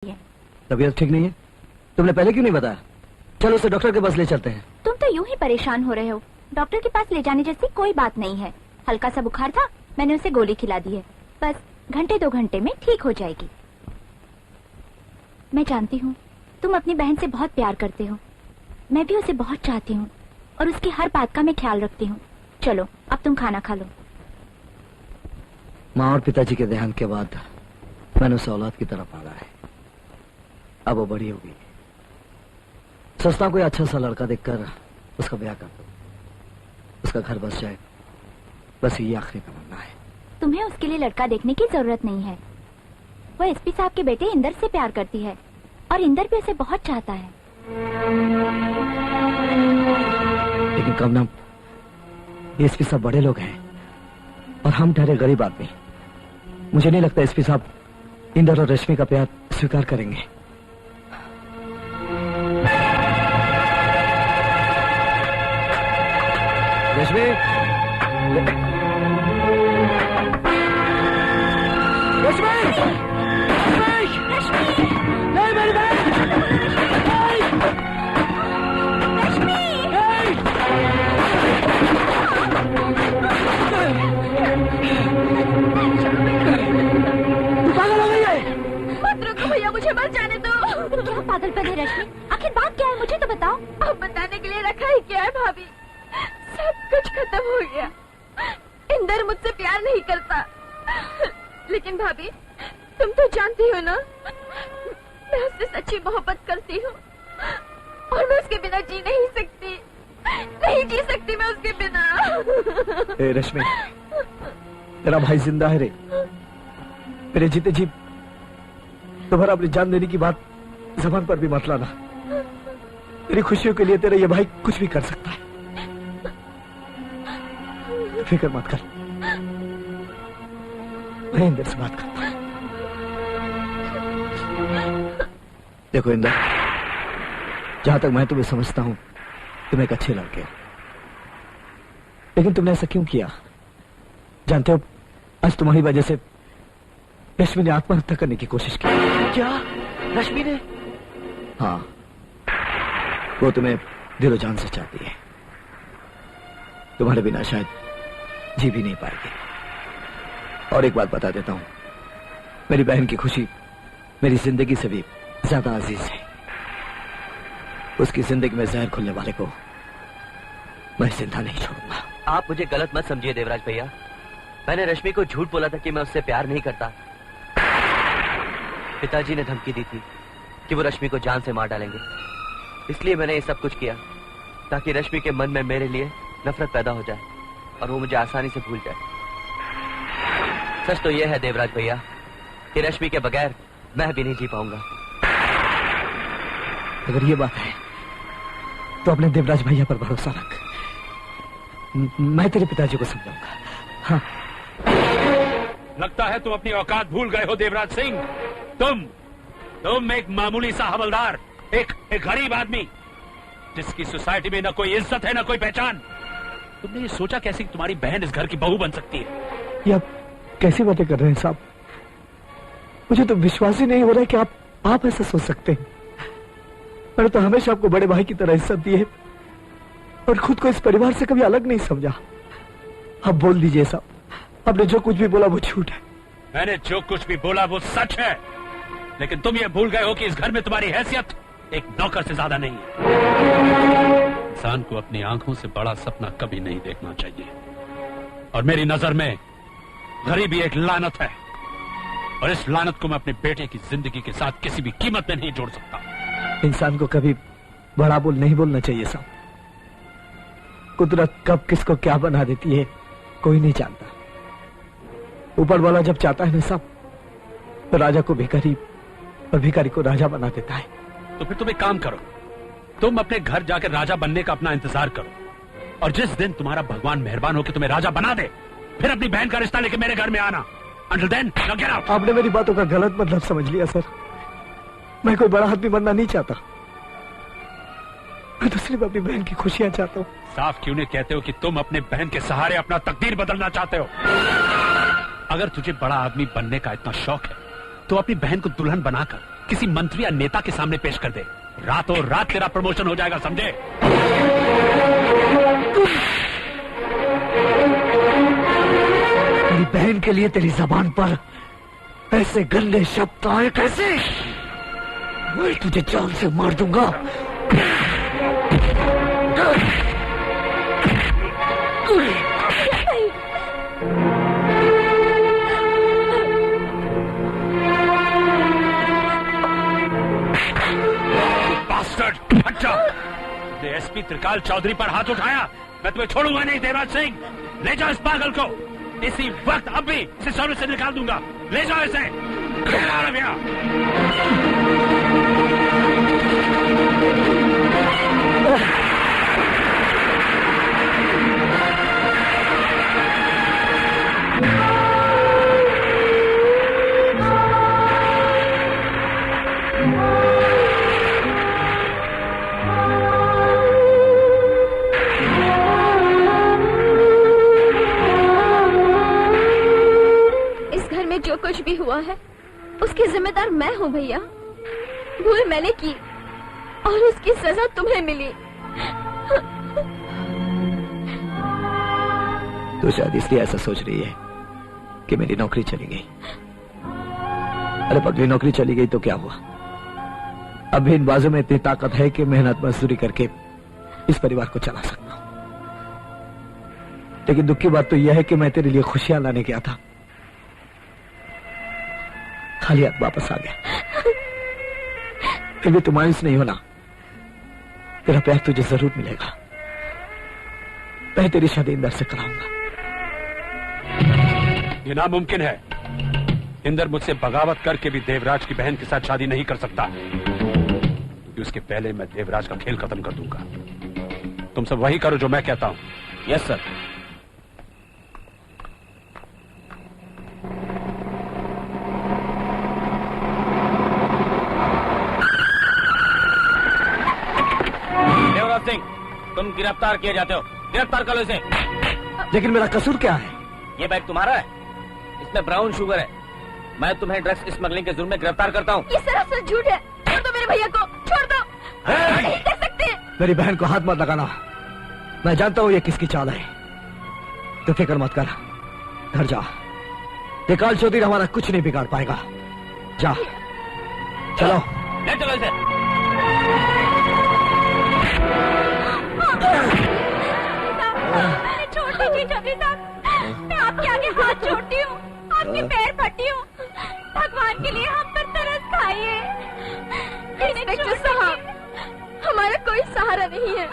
है। तबीयत ठीक नहीं है? तुमने पहले क्यों नहीं बताया? चलो उसे डॉक्टर के पास ले चलते हैं। तुम तो यूं ही परेशान हो रहे हो। डॉक्टर के पास ले जाने जैसी कोई बात नहीं है। हल्का सा बुखार था, मैंने उसे गोली खिला दी है। बस घंटे 2 घंटे में ठीक हो जाएगी। मैं जानती हूँ तुम अपनी बहन से बहुत प्यार करते हो। मैं भी उसे बहुत चाहती हूँ और उसकी हर बात का मैं ख्याल रखती हूँ। चलो अब तुम खाना खा लो। माँ और पिताजी के देहांत के बाद मैंने उसे औलाद की तरह पाला है। अब वो बड़ी होगी। सोचता कोई अच्छा सा लड़का देखकर उसका ब्याह कर दो, उसका घर बस जाए। बस ये आखिरी तमन्ना है। तुम्हें उसके लिए लड़का देखने की जरूरत नहीं है। वो एसपी साहब के बेटे इंदर से प्यार करती है और इंदर भी उसे बहुत चाहता है। लेकिन कमना, एसपी साहब बड़े लोग हैं और हम ठहरे गरीब आदमी। मुझे नहीं लगता एसपी साहब इंदर और रश्मि का प्यार स्वीकार करेंगे। रश्मि, रश्मि, रश्मि, नहीं मेरी बहन, तू पागल हो गई है? मत रुको भैया, मुझे मर जाने दो। क्या पागलपन है रश्मि? आखिर बात क्या है, मुझे तो बताओ। अब बताने के लिए रखा ही क्या है भाभी? सब कुछ खत्म हो गया। इंदर मुझसे प्यार नहीं करता। लेकिन भाभी तुम तो जानती हो ना, मैं उससे सच्ची मोहब्बत करती हूँ और मैं उसके बिना जी नहीं सकती। नहीं जी सकती मैं उसके बिना। ए रश्मि, तेरा भाई जिंदा है रे। मेरे जीते जी तुम्हारा अपनी जान देने की बात जबान पर भी मत लाना। तेरी खुशियों के लिए तेरा ये भाई कुछ भी कर सकता है। फिक्र मत कर, मैं इंदर से बात करता हूं। देखो इंदर, जहां तक मैं तुम्हें समझता हूं तुम एक अच्छे लड़के हो, लेकिन तुमने ऐसा क्यों किया? जानते हो आज तुम्हारी वजह से रश्मि ने आत्महत्या करने की कोशिश की। क्या? रश्मि ने? हाँ, वो तुम्हें दिलो जान से चाहती है। तुम्हारे बिना शायद जी भी नहीं पाएगी। और एक बात बता देता हूं, मेरी बहन की खुशी मेरी जिंदगी से भी ज्यादा अजीज है। उसकी जिंदगी में जहर खुलने वाले को मैं जिंदा नहीं छोड़ूंगा। आप मुझे गलत मत समझिए देवराज भैया। मैंने रश्मि को झूठ बोला था कि मैं उससे प्यार नहीं करता। पिताजी ने धमकी दी थी कि वो रश्मि को जान से मार डालेंगे। इसलिए मैंने ये सब कुछ किया ताकि रश्मि के मन में मेरे लिए नफरत पैदा हो जाए और वो मुझे आसानी से भूल जाए। सच तो यह है देवराज भैया कि रश्मि के बगैर मैं भी नहीं जी पाऊंगा। अगर ये बात है तो अपने देवराज भैया पर भरोसा रख। मैं तेरे पिताजी को समझाऊंगा। हाँ। लगता है तुम अपनी औकात भूल गए हो देवराज सिंह। तुम एक मामूली सा हवलदार, एक गरीब आदमी जिसकी सोसाइटी में न कोई इज्जत है न कोई पहचान। तुमने ये सोचा कैसे कि तुम्हारी बहन इस घर की बहू बन सकती है? ये आप कैसी बातें कर रहे हैं साहब? मुझे तो विश्वास ही नहीं हो रहा है कि आप ऐसा सोच सकते हैं। मैंने तो हमेशा आपको बड़े भाई की तरह इज्जत दी है और खुद को इस परिवार से कभी अलग नहीं समझा। आप बोल दीजिए साहब, आपने जो कुछ भी बोला वो झूठ है। मैंने जो कुछ भी बोला वो सच है, लेकिन तुम ये भूल गए हो कि इस घर में तुम्हारी हैसियत एक नौकर से ज्यादा नहीं है। इंसान को अपनी आंखों से बड़ा सपना कभी नहीं देखना चाहिए। और मेरी नजर में गरीबी एक लानत है और इस लानत को मैं अपने बेटे की जिंदगी के साथ किसी भी कीमत में नहीं जोड़ सकता। इंसान को कभी बड़ा बोल नहीं बोलना चाहिए साहब। कुदरत कब किसको क्या बना देती है कोई नहीं जानता। ऊपर वाला जब चाहता है ना साहब, तो राजा को भिखारी और भिखारी को राजा बना देता है। तो फिर तुम एक काम करो, तुम अपने घर जाकर राजा बनने का अपना इंतजार करो और जिस दिन तुम्हारा भगवान मेहरबान हो कि तुम्हें राजा बना दे, फिर अपनी बहन का रिश्ता लेके मेरे घर में आना। Until then, now get out. आपने मेरी बातों का गलत मतलब समझ लिया सर। मैं कोई बड़ा आदमी बनना नहीं चाहता। मैं तो सिर्फ अपनी बहन की खुशियां चाहता हूँ। साफ क्यों नहीं कहते हो कि तुम अपने बहन के सहारे अपना तकदीर बदलना चाहते हो? अगर तुझे बड़ा आदमी बनने का इतना शौक है तो अपनी बहन को दुल्हन बनाकर किसी मंत्री या नेता के सामने पेश कर दे, रातों रात तेरा प्रमोशन हो जाएगा, समझे? मेरी बहन के लिए तेरी जबान पर ऐसे गंदे शब्द आए कैसे? मैं तुझे जान से मार दूंगा। अच्छा, एसपी त्रिकाल चौधरी पर हाथ उठाया, मैं तुम्हें छोड़ूंगा नहीं। देवराज सिंह, ले जाओ इस पागल को, इसी वक्त अब भी इसे सर्विस से निकाल दूंगा। ले जाओ इसे। जो कुछ भी हुआ है उसकी जिम्मेदार मैं हूँ भैया। भूल मैंने की और उसकी सजा तुम्हें मिली। तो शायद इसलिए ऐसा सोच रही है कि मेरी नौकरी चली गई। अरे पगली, नौकरी चली गई तो क्या हुआ? अब भी इन बाजू में इतनी ताकत है कि मेहनत मजदूरी करके इस परिवार को चला सकता हूं। लेकिन दुख की बात तो यह है कि मैं तेरे लिए खुशियां लाने गया था, खाली हाथ वापस आ गया। फिर भी तुम मायूस नहीं होना, तेरा प्यार तुझे जरूर मिलेगा। मैं तेरी शादी इंदर से कराऊंगा। ये नामुमकिन है। इंदर मुझसे बगावत करके भी देवराज की बहन के साथ शादी नहीं कर सकता, क्योंकि उसके पहले मैं देवराज का खेल खत्म कर दूंगा। तुम सब वही करो जो मैं कहता हूं। Yes sir. सिंह, तुम गिरफ्तार किए जाते हो। गिरफ्तार करो इसे। लेकिन मेरा कसूर क्या है? ये बैग तुम्हारा है, इसमें ब्राउन शुगर है। मैं तुम्हें ड्रग्स स्मगलिंग के जुर्म में गिरफ्तार करता हूँ। ये सरासर झूठ है। छोड़ दो मेरे भैया को, छोड़ दो। नहीं कर सकते। मेरी बहन को हाथ मत लगाना। मैं जानता हूँ ये किसकी चाल है। तो फिक्र मत कर, घर जा। त्रिकाल चौधरी हमारा कुछ नहीं बिगाड़ पाएगा। जा, चलो। ले चलो इसे। छोड़ दीजिए चौधरी साहब, मैं आपके आगे हाथ जोड़ती हूँ, आपके पैर फटी हूँ। भगवान के लिए हम पर तरस खाइए। इंस्पेक्टर साहब, हमारा कोई सहारा नहीं है।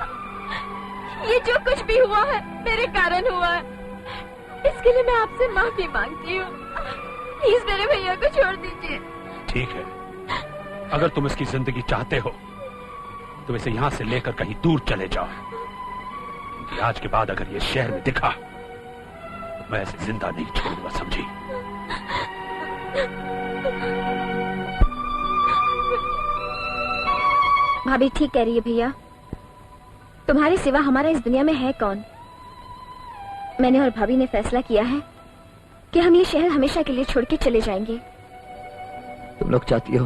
ये जो कुछ भी हुआ है मेरे कारण हुआ है। इसके लिए मैं आपसे माफी मांगती हूँ। प्लीज मेरे भैया को छोड़ दीजिए। ठीक है, अगर तुम इसकी जिंदगी चाहते हो तो इसे यहां से लेकर कहीं दूर चले जाओ। आज के बाद अगर ये शहर में दिखा तो मैं ऐसे जिंदा नहीं छोड़ूंगा, समझी? भाभी ठीक कह रही है भैया। तुम्हारे सिवा हमारा इस दुनिया में है कौन? मैंने और भाभी ने फैसला किया है कि हम ये शहर हमेशा के लिए छोड़ के चले जाएंगे। तुम लोग चाहती हो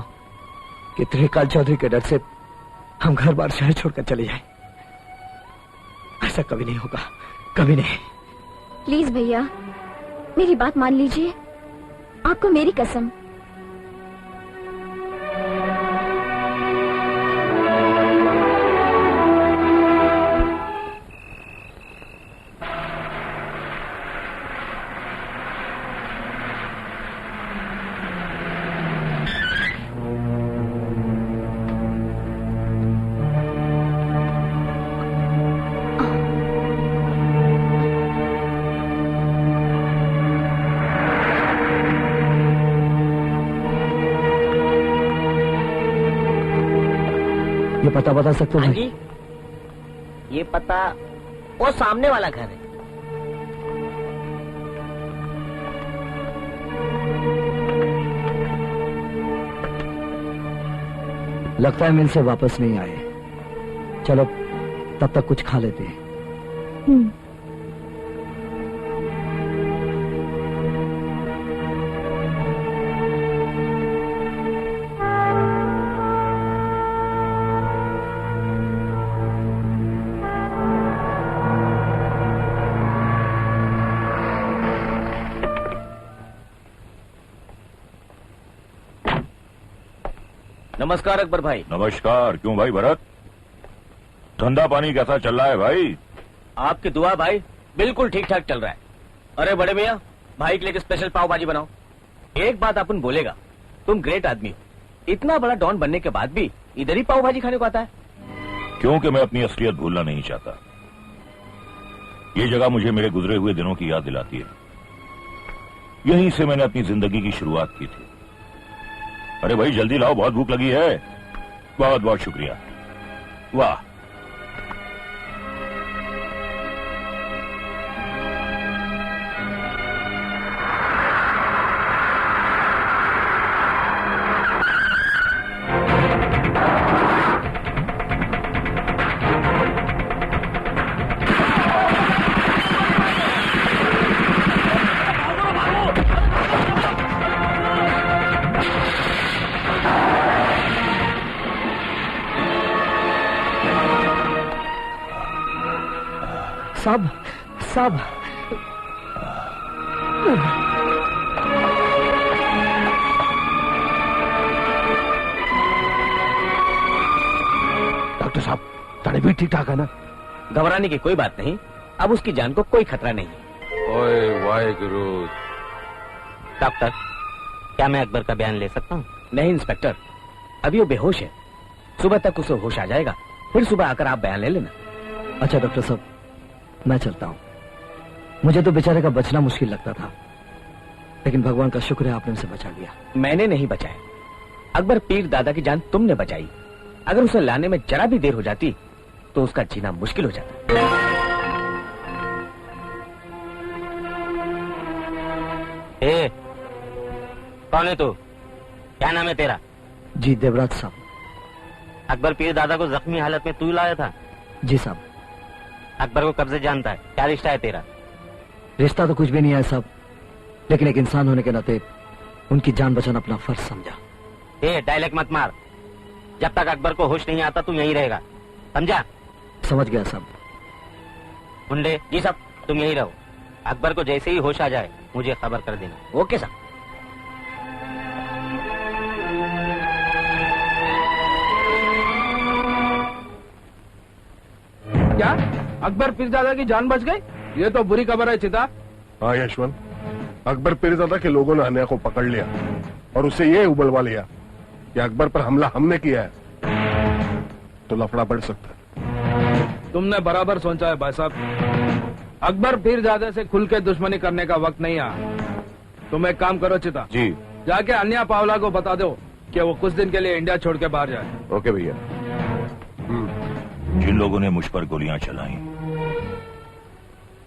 कि त्रिकाल चौधरी के डर से हम घर बार शहर छोड़कर चले जाएं? ऐसा कभी नहीं होगा, कभी नहीं। प्लीज भैया, मेरी बात मान लीजिए। आपको मेरी कसम। ये पता बता सकते हो? हाँ जी, ये पता वो सामने वाला घर है। लगता है मिल से वापस नहीं आए। चलो तब तक कुछ खा लेते हैं। नमस्कार अकबर भाई। नमस्कार। क्यों भाई भरत, धंधा पानी कैसा चल रहा है भाई? आपकी दुआ भाई बिल्कुल ठीक ठाक चल रहा है। अरे बड़े मियाँ, भाई के लिए स्पेशल पाव भाजी बनाओ। एक बात अपन बोलेगा, तुम ग्रेट आदमी हो, इतना बड़ा डॉन बनने के बाद भी इधर ही पाव भाजी खाने को आता है। क्योंकि मैं अपनी असलियत भूलना नहीं चाहता। ये जगह मुझे मेरे गुजरे हुए दिनों की याद दिलाती है। यहीं से मैंने अपनी जिंदगी की शुरुआत की थी। अरे भाई जल्दी लाओ, बहुत भूख लगी है। बहुत बहुत शुक्रिया। वाह, साहब साहब, डॉक्टर साहब, तड़बीत ठीक ठाक है ना? घबराने की कोई बात नहीं, अब उसकी जान को कोई खतरा नहीं है। ओए वाहेगुरु। डॉक्टर, क्या मैं अकबर का बयान ले सकता हूँ? नहीं इंस्पेक्टर, अभी वो बेहोश है, सुबह तक उसे होश आ जाएगा, फिर सुबह आकर आप बयान ले लेना। अच्छा डॉक्टर साहब, मैं चलता हूँ। मुझे तो बेचारे का बचना मुश्किल लगता था, लेकिन भगवान का शुक्र है आपने उसे बचा लिया। मैंने नहीं बचाया, अकबर पीर दादा की जान तुमने बचाई। अगर उसे लाने में जरा भी देर हो जाती तो उसका जीना मुश्किल हो जाता। ए, कौन है तू? क्या नाम है तेरा? जी देवराज साहब। अकबर पीर दादा को जख्मी हालत में तू लाया था? जी साहब। अकबर को कब से जानता है? क्या रिश्ता है तेरा? रिश्ता तो कुछ भी नहीं है साहब, लेकिन एक इंसान होने के नाते उनकी जान बचाना अपना फर्ज समझा। ए, डायलॉग मत मार। जब तक अकबर को होश नहीं आता तुम यहीं रहेगा, समझा? समझ गया साहब। मुंडे जी साहब, तुम यहीं रहो। अकबर को जैसे ही होश आ जाए मुझे खबर कर देना। ओके साहब। क्या अकबर पीरजादा की जान बच गई? ये तो बुरी खबर है चिता। हाँ यशवंत, अकबर पीरजादा के लोगों ने हनिया को पकड़ लिया और उसे ये उबलवा लिया कि अकबर पर हमला हमने किया है, तो लफड़ा बढ़ सकता है। तुमने बराबर सोचा है भाई साहब। अकबर पीरजादे से खुल के दुश्मनी करने का वक्त नहीं आया। तुम एक काम करो चिता जी। जाके अन्या पावला को बता दो कि वो कुछ दिन के लिए इंडिया छोड़ के बाहर जाए। ओके भैया। जिन लोगों ने मुझ पर गोलियां चलाई,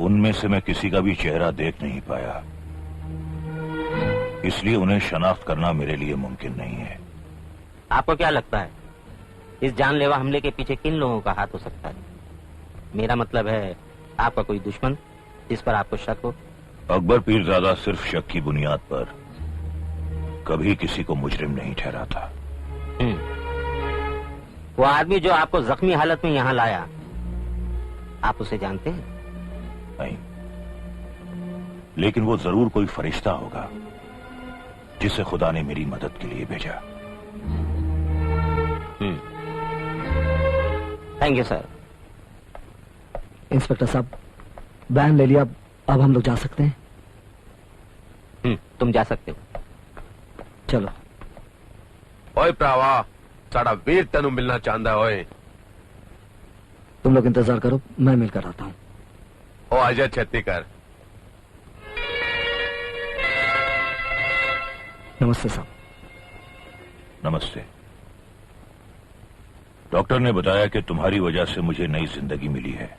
उनमें से मैं किसी का भी चेहरा देख नहीं पाया, इसलिए उन्हें शनाख्त करना मेरे लिए मुमकिन नहीं है। आपको क्या लगता है इस जानलेवा हमले के पीछे किन लोगों का हाथ हो सकता है? मेरा मतलब है आपका कोई दुश्मन जिस पर आपको शक हो? अकबर पीरजादा सिर्फ शक की बुनियाद पर कभी किसी को मुजरिम नहीं ठहराता। वो आदमी जो आपको जख्मी हालत में यहाँ लाया, आप उसे जानते हैं? नहीं, लेकिन वो जरूर कोई फरिश्ता होगा जिसे खुदा ने मेरी मदद के लिए भेजा। Thank you sir. इंस्पेक्टर साहब, बयान ले लिया, अब हम लोग जा सकते हैं? तुम जा सकते हो। चलो। ओए भरावा, साड़ा वीर तेनू मिलना चाहता है। ओए तुम लोग इंतजार करो, मैं मिलकर आता हूँ। ओ आजा, छेती कर। नमस्ते साहब। नमस्ते। डॉक्टर ने बताया कि तुम्हारी वजह से मुझे नई जिंदगी मिली है।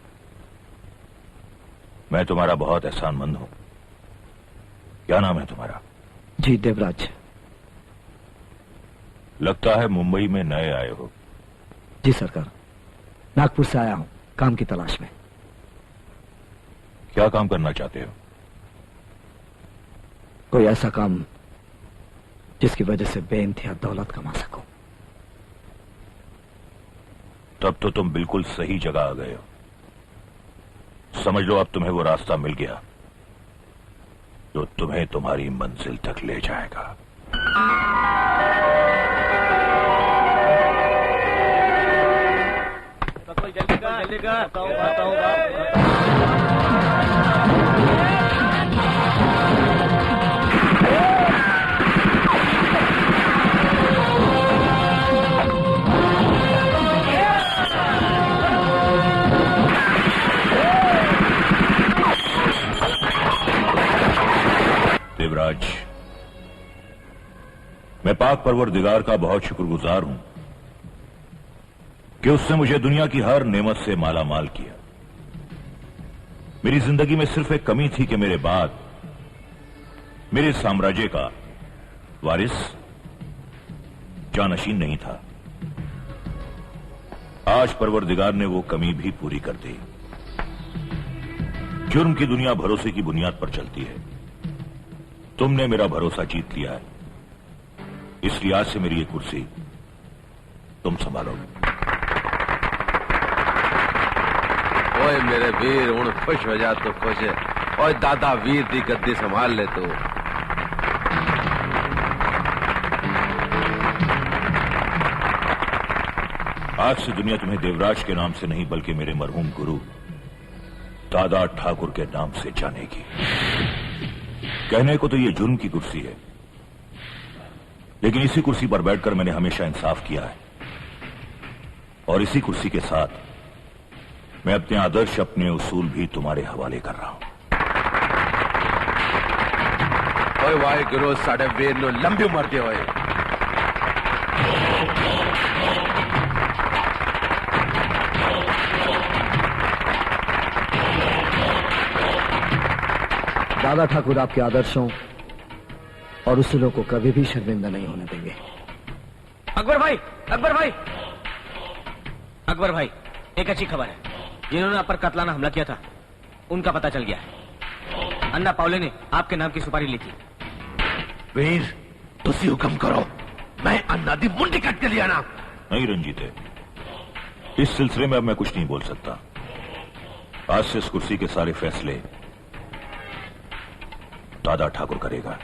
मैं तुम्हारा बहुत एहसानमंद हूं। क्या नाम है तुम्हारा? जी देवराज। लगता है मुंबई में नए आए हो। जी सरकार, नागपुर से आया हूं काम की तलाश में। क्या काम करना चाहते हो? कोई ऐसा काम जिसकी वजह से बेइंतहा दौलत कमा सकूं। तब तो तुम बिल्कुल सही जगह आ गए हो। समझ लो अब तुम्हें वो रास्ता मिल गया जो तुम्हें तुम्हारी मंजिल तक ले जाएगा। देवराज, मैं पाक परवरदिगार का बहुत शुक्रगुजार हूं कि उसने मुझे दुनिया की हर नेमत से माला माल किया। मेरी जिंदगी में सिर्फ एक कमी थी कि मेरे बाद मेरे साम्राज्य का वारिस जानशीन नहीं था। आज परवरदिगार ने वो कमी भी पूरी कर दी। जुर्म की दुनिया भरोसे की बुनियाद पर चलती है। तुमने मेरा भरोसा जीत लिया है, इसलिए आज से मेरी ये कुर्सी तुम संभालोगे। ओए मेरे वीर हूं खुश हो जा तो खुश है। ओए दादा वीर दी गद्दी संभाल ले तू। आज से दुनिया तुम्हें देवराज के नाम से नहीं बल्कि मेरे मरहूम गुरु दादा ठाकुर के नाम से जानेगी। कहने को तो ये जुर्म की कुर्सी है, लेकिन इसी कुर्सी पर बैठकर मैंने हमेशा इंसाफ किया है और इसी कुर्सी के साथ मैं अपने आदर्श, अपने उसूल भी तुम्हारे हवाले कर रहा हूं। ओए वाहे गुरु साढ़े वीर नो लंबी उम्र दे। ओए दादा ठाकुर आपके आदर्शों और उसूलों को कभी भी शर्मिंदा नहीं होने देंगे। अकबर भाई, अकबर भाई, अकबर भाई, एक अच्छी खबर है। जिन्होंने आप पर कातलाना हमला किया था उनका पता चल गया है। अन्ना पावले ने आपके नाम की सुपारी ली थी। वीर तुसी हुक्म करो, मैं अन्ना दी मुंडी कट के लिया ना। नहीं रंजीते, इस सिलसिले में अब मैं कुछ नहीं बोल सकता। आज से इस कुर्सी के सारे फैसले दादा ठाकुर करेगा।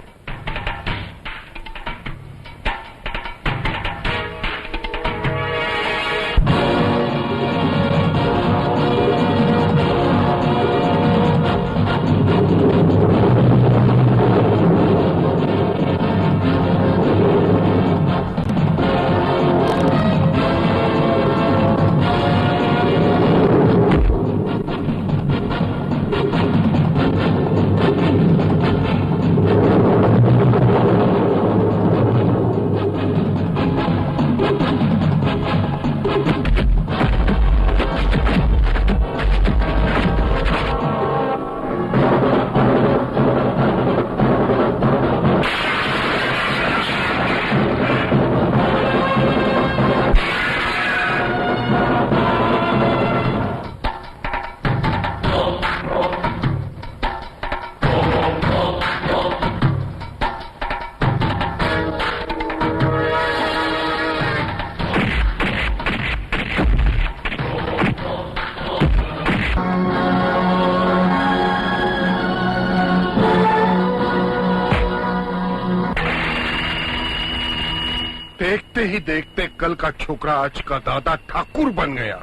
देखते ही देखते कल का छोकरा आज का दादा ठाकुर बन गया।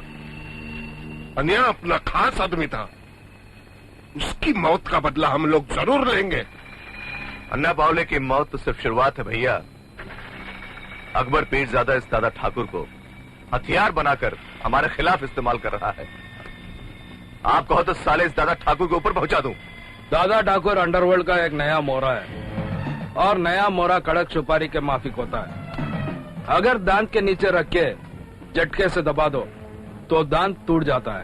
अन्या अपना खास आदमी था, उसकी मौत का बदला हम लोग जरूर लेंगे। अन्ना बावले की मौत तो सिर्फ शुरुआत है भैया। अकबर पीरजादा इस दादा ठाकुर को हथियार बनाकर हमारे खिलाफ इस्तेमाल कर रहा है। आप कहो तो साले इस दादा ठाकुर के ऊपर पहुंचा दूं। दादा ठाकुर अंडरवर्ल्ड का एक नया मोहरा है और नया मोहरा कड़क सुपारी के माफिक होता है। अगर दांत के नीचे रख के झटके से दबा दो तो दांत टूट जाता है।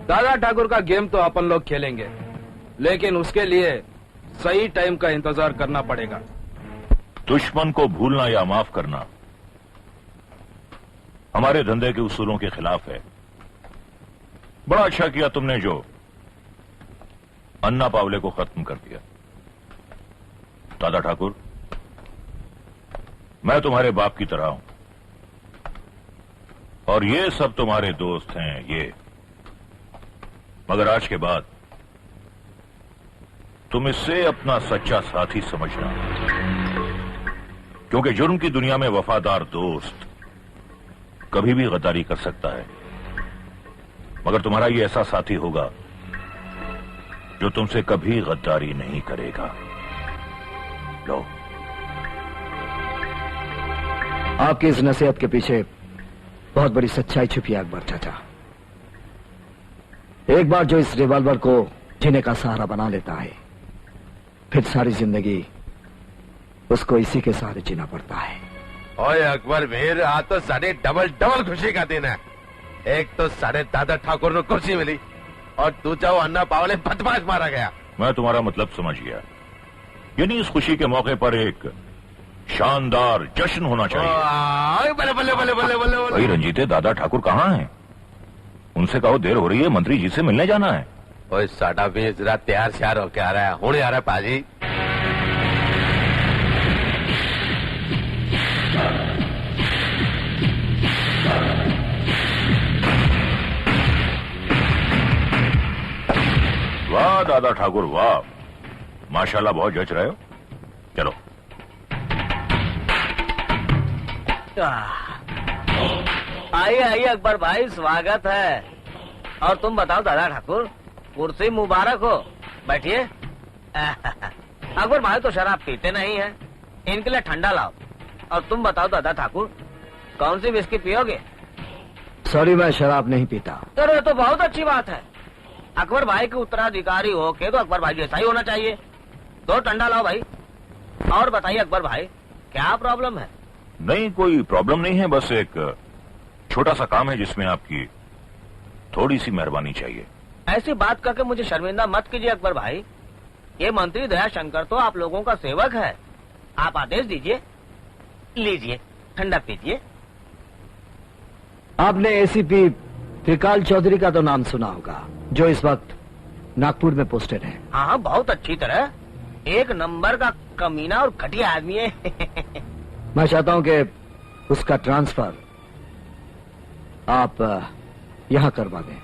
दादा ठाकुर का गेम तो अपन लोग खेलेंगे, लेकिन उसके लिए सही टाइम का इंतजार करना पड़ेगा। दुश्मन को भूलना या माफ करना हमारे धंधे के उसूलों के खिलाफ है। बड़ा अच्छा किया तुमने जो अन्ना पावले को खत्म कर दिया। दादा ठाकुर, मैं तुम्हारे बाप की तरह हूं और ये सब तुम्हारे दोस्त हैं ये, मगर आज के बाद तुम इससे अपना सच्चा साथी समझना, क्योंकि जुर्म की दुनिया में वफादार दोस्त कभी भी गद्दारी कर सकता है मगर तुम्हारा ये ऐसा साथी होगा जो तुमसे कभी गद्दारी नहीं करेगा। लो, आपकी इस नसीहत के पीछे बहुत बड़ी सच्चाई छुपी है अकबर चाचा। एक बार जो इस रिवॉल्वर को जीने का सहारा बना लेता है, फिर सारी जिंदगी उसको इसी के सहारे जीना पड़ता है। ओए अकबर वीर, आज तो साढ़े डबल डबल खुशी का दिन है। एक तो साढ़े दादा ठाकुर को कुर्सी मिली और दूसरा वो अन्ना पावले बदमाश मारा गया। मैं तुम्हारा मतलब समझ गया। यानी इस खुशी के मौके पर एक शानदार जश्न होना चाहिए। बल्ले बल्ले बल्ले बल्ले बल्ले भाई रंजीते, दादा ठाकुर कहाँ हैं? उनसे कहो देर हो रही है, मंत्री जी से मिलने जाना है। ओए साडा भी जरा तैयार श्यार होके आ रहा है, हुणे आ रहा है पाजी। वाह दादा ठाकुर वाह, माशाल्लाह बहुत जच रहे हो। चलो। आइए आइए अकबर भाई, स्वागत है। और तुम बताओ दादा ठाकुर, कुर्सी मुबारक हो, बैठिए। अकबर भाई तो शराब पीते नहीं है, इनके लिए ठंडा लाओ। और तुम बताओ दादा ठाकुर, कौन सी विस्की पियोगे? सॉरी, मैं शराब नहीं पीता। अरे तो बहुत अच्छी बात है। अकबर भाई के उत्तराधिकारी हो के तो अकबर भाई जैसा ही होना चाहिए। दो ठंडा लाओ भाई। और बताइए अकबर भाई, क्या प्रॉब्लम है? नहीं, कोई प्रॉब्लम नहीं है, बस एक छोटा सा काम है जिसमें आपकी थोड़ी सी मेहरबानी चाहिए। ऐसी बात करके मुझे शर्मिंदा मत कीजिए अकबर भाई। ये मंत्री दयाशंकर तो आप लोगों का सेवक है। आप आदेश दीजिए। लीजिए, ठंडा पीजिए। आपने एसीपी त्रिकाल चौधरी का तो नाम सुना होगा, जो इस वक्त नागपुर में पोस्टेड है। हाँ, बहुत अच्छी तरह। एक नंबर का कमीना और घटिया आदमी है। मैं चाहता हूं कि उसका ट्रांसफर आप यहां करवा दें।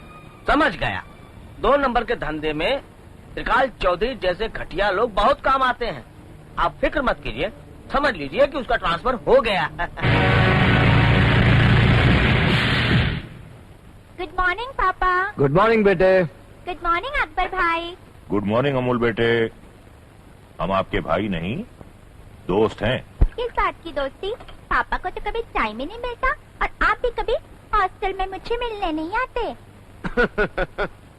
समझ गया। 2 नंबर के धंधे में त्रिकाल चौधरी जैसे घटिया लोग बहुत काम आते हैं। आप फिक्र मत कीजिए, समझ लीजिए कि उसका ट्रांसफर हो गया। गुड मॉर्निंग पापा। गुड मॉर्निंग बेटे। गुड मॉर्निंग अकबर भाई। गुड मॉर्निंग अमूल बेटे। हम आपके भाई नहीं, दोस्त हैं। किस बात की दोस्ती? पापा को तो कभी टाइम ही नहीं मिलता और आप भी कभी हॉस्टल में मुझे मिलने नहीं आते।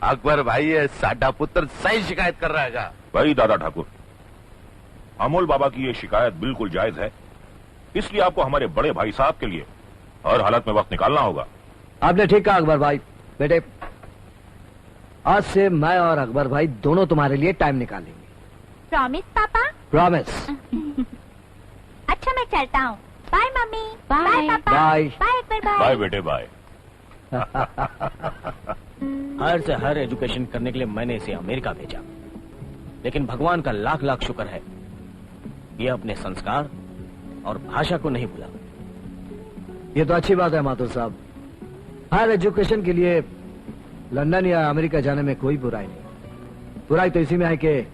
अकबर भाई, ये साडा पुत्र सही शिकायत कर रहा है। भाई दादा ठाकुर, अमोल बाबा की ये शिकायत बिल्कुल जायज है, इसलिए आपको हमारे बड़े भाई साहब के लिए हर हालत में वक्त निकालना होगा। आपने ठीक कहा अकबर भाई। बेटे, आज से मैं और अकबर भाई दोनों तुम्हारे लिए टाइम निकालेंगे। प्रॉमिस पापा? प्रॉमिस। अच्छा, मैं चलता हूँ। Bye mummy. Bye papa. Bye. Bye Akbar भाई। बाय बेटे बाय। हर से हर एजुकेशन करने के लिए मैंने इसे अमेरिका भेजा, लेकिन भगवान का लाख लाख शुक्र है, ये अपने संस्कार और भाषा को नहीं भूला। ये तो अच्छी बात है माथुर साहब। हायर एजुकेशन के लिए लंदन या अमेरिका जाने में कोई बुराई नहीं। बुराई तो इसी में है कि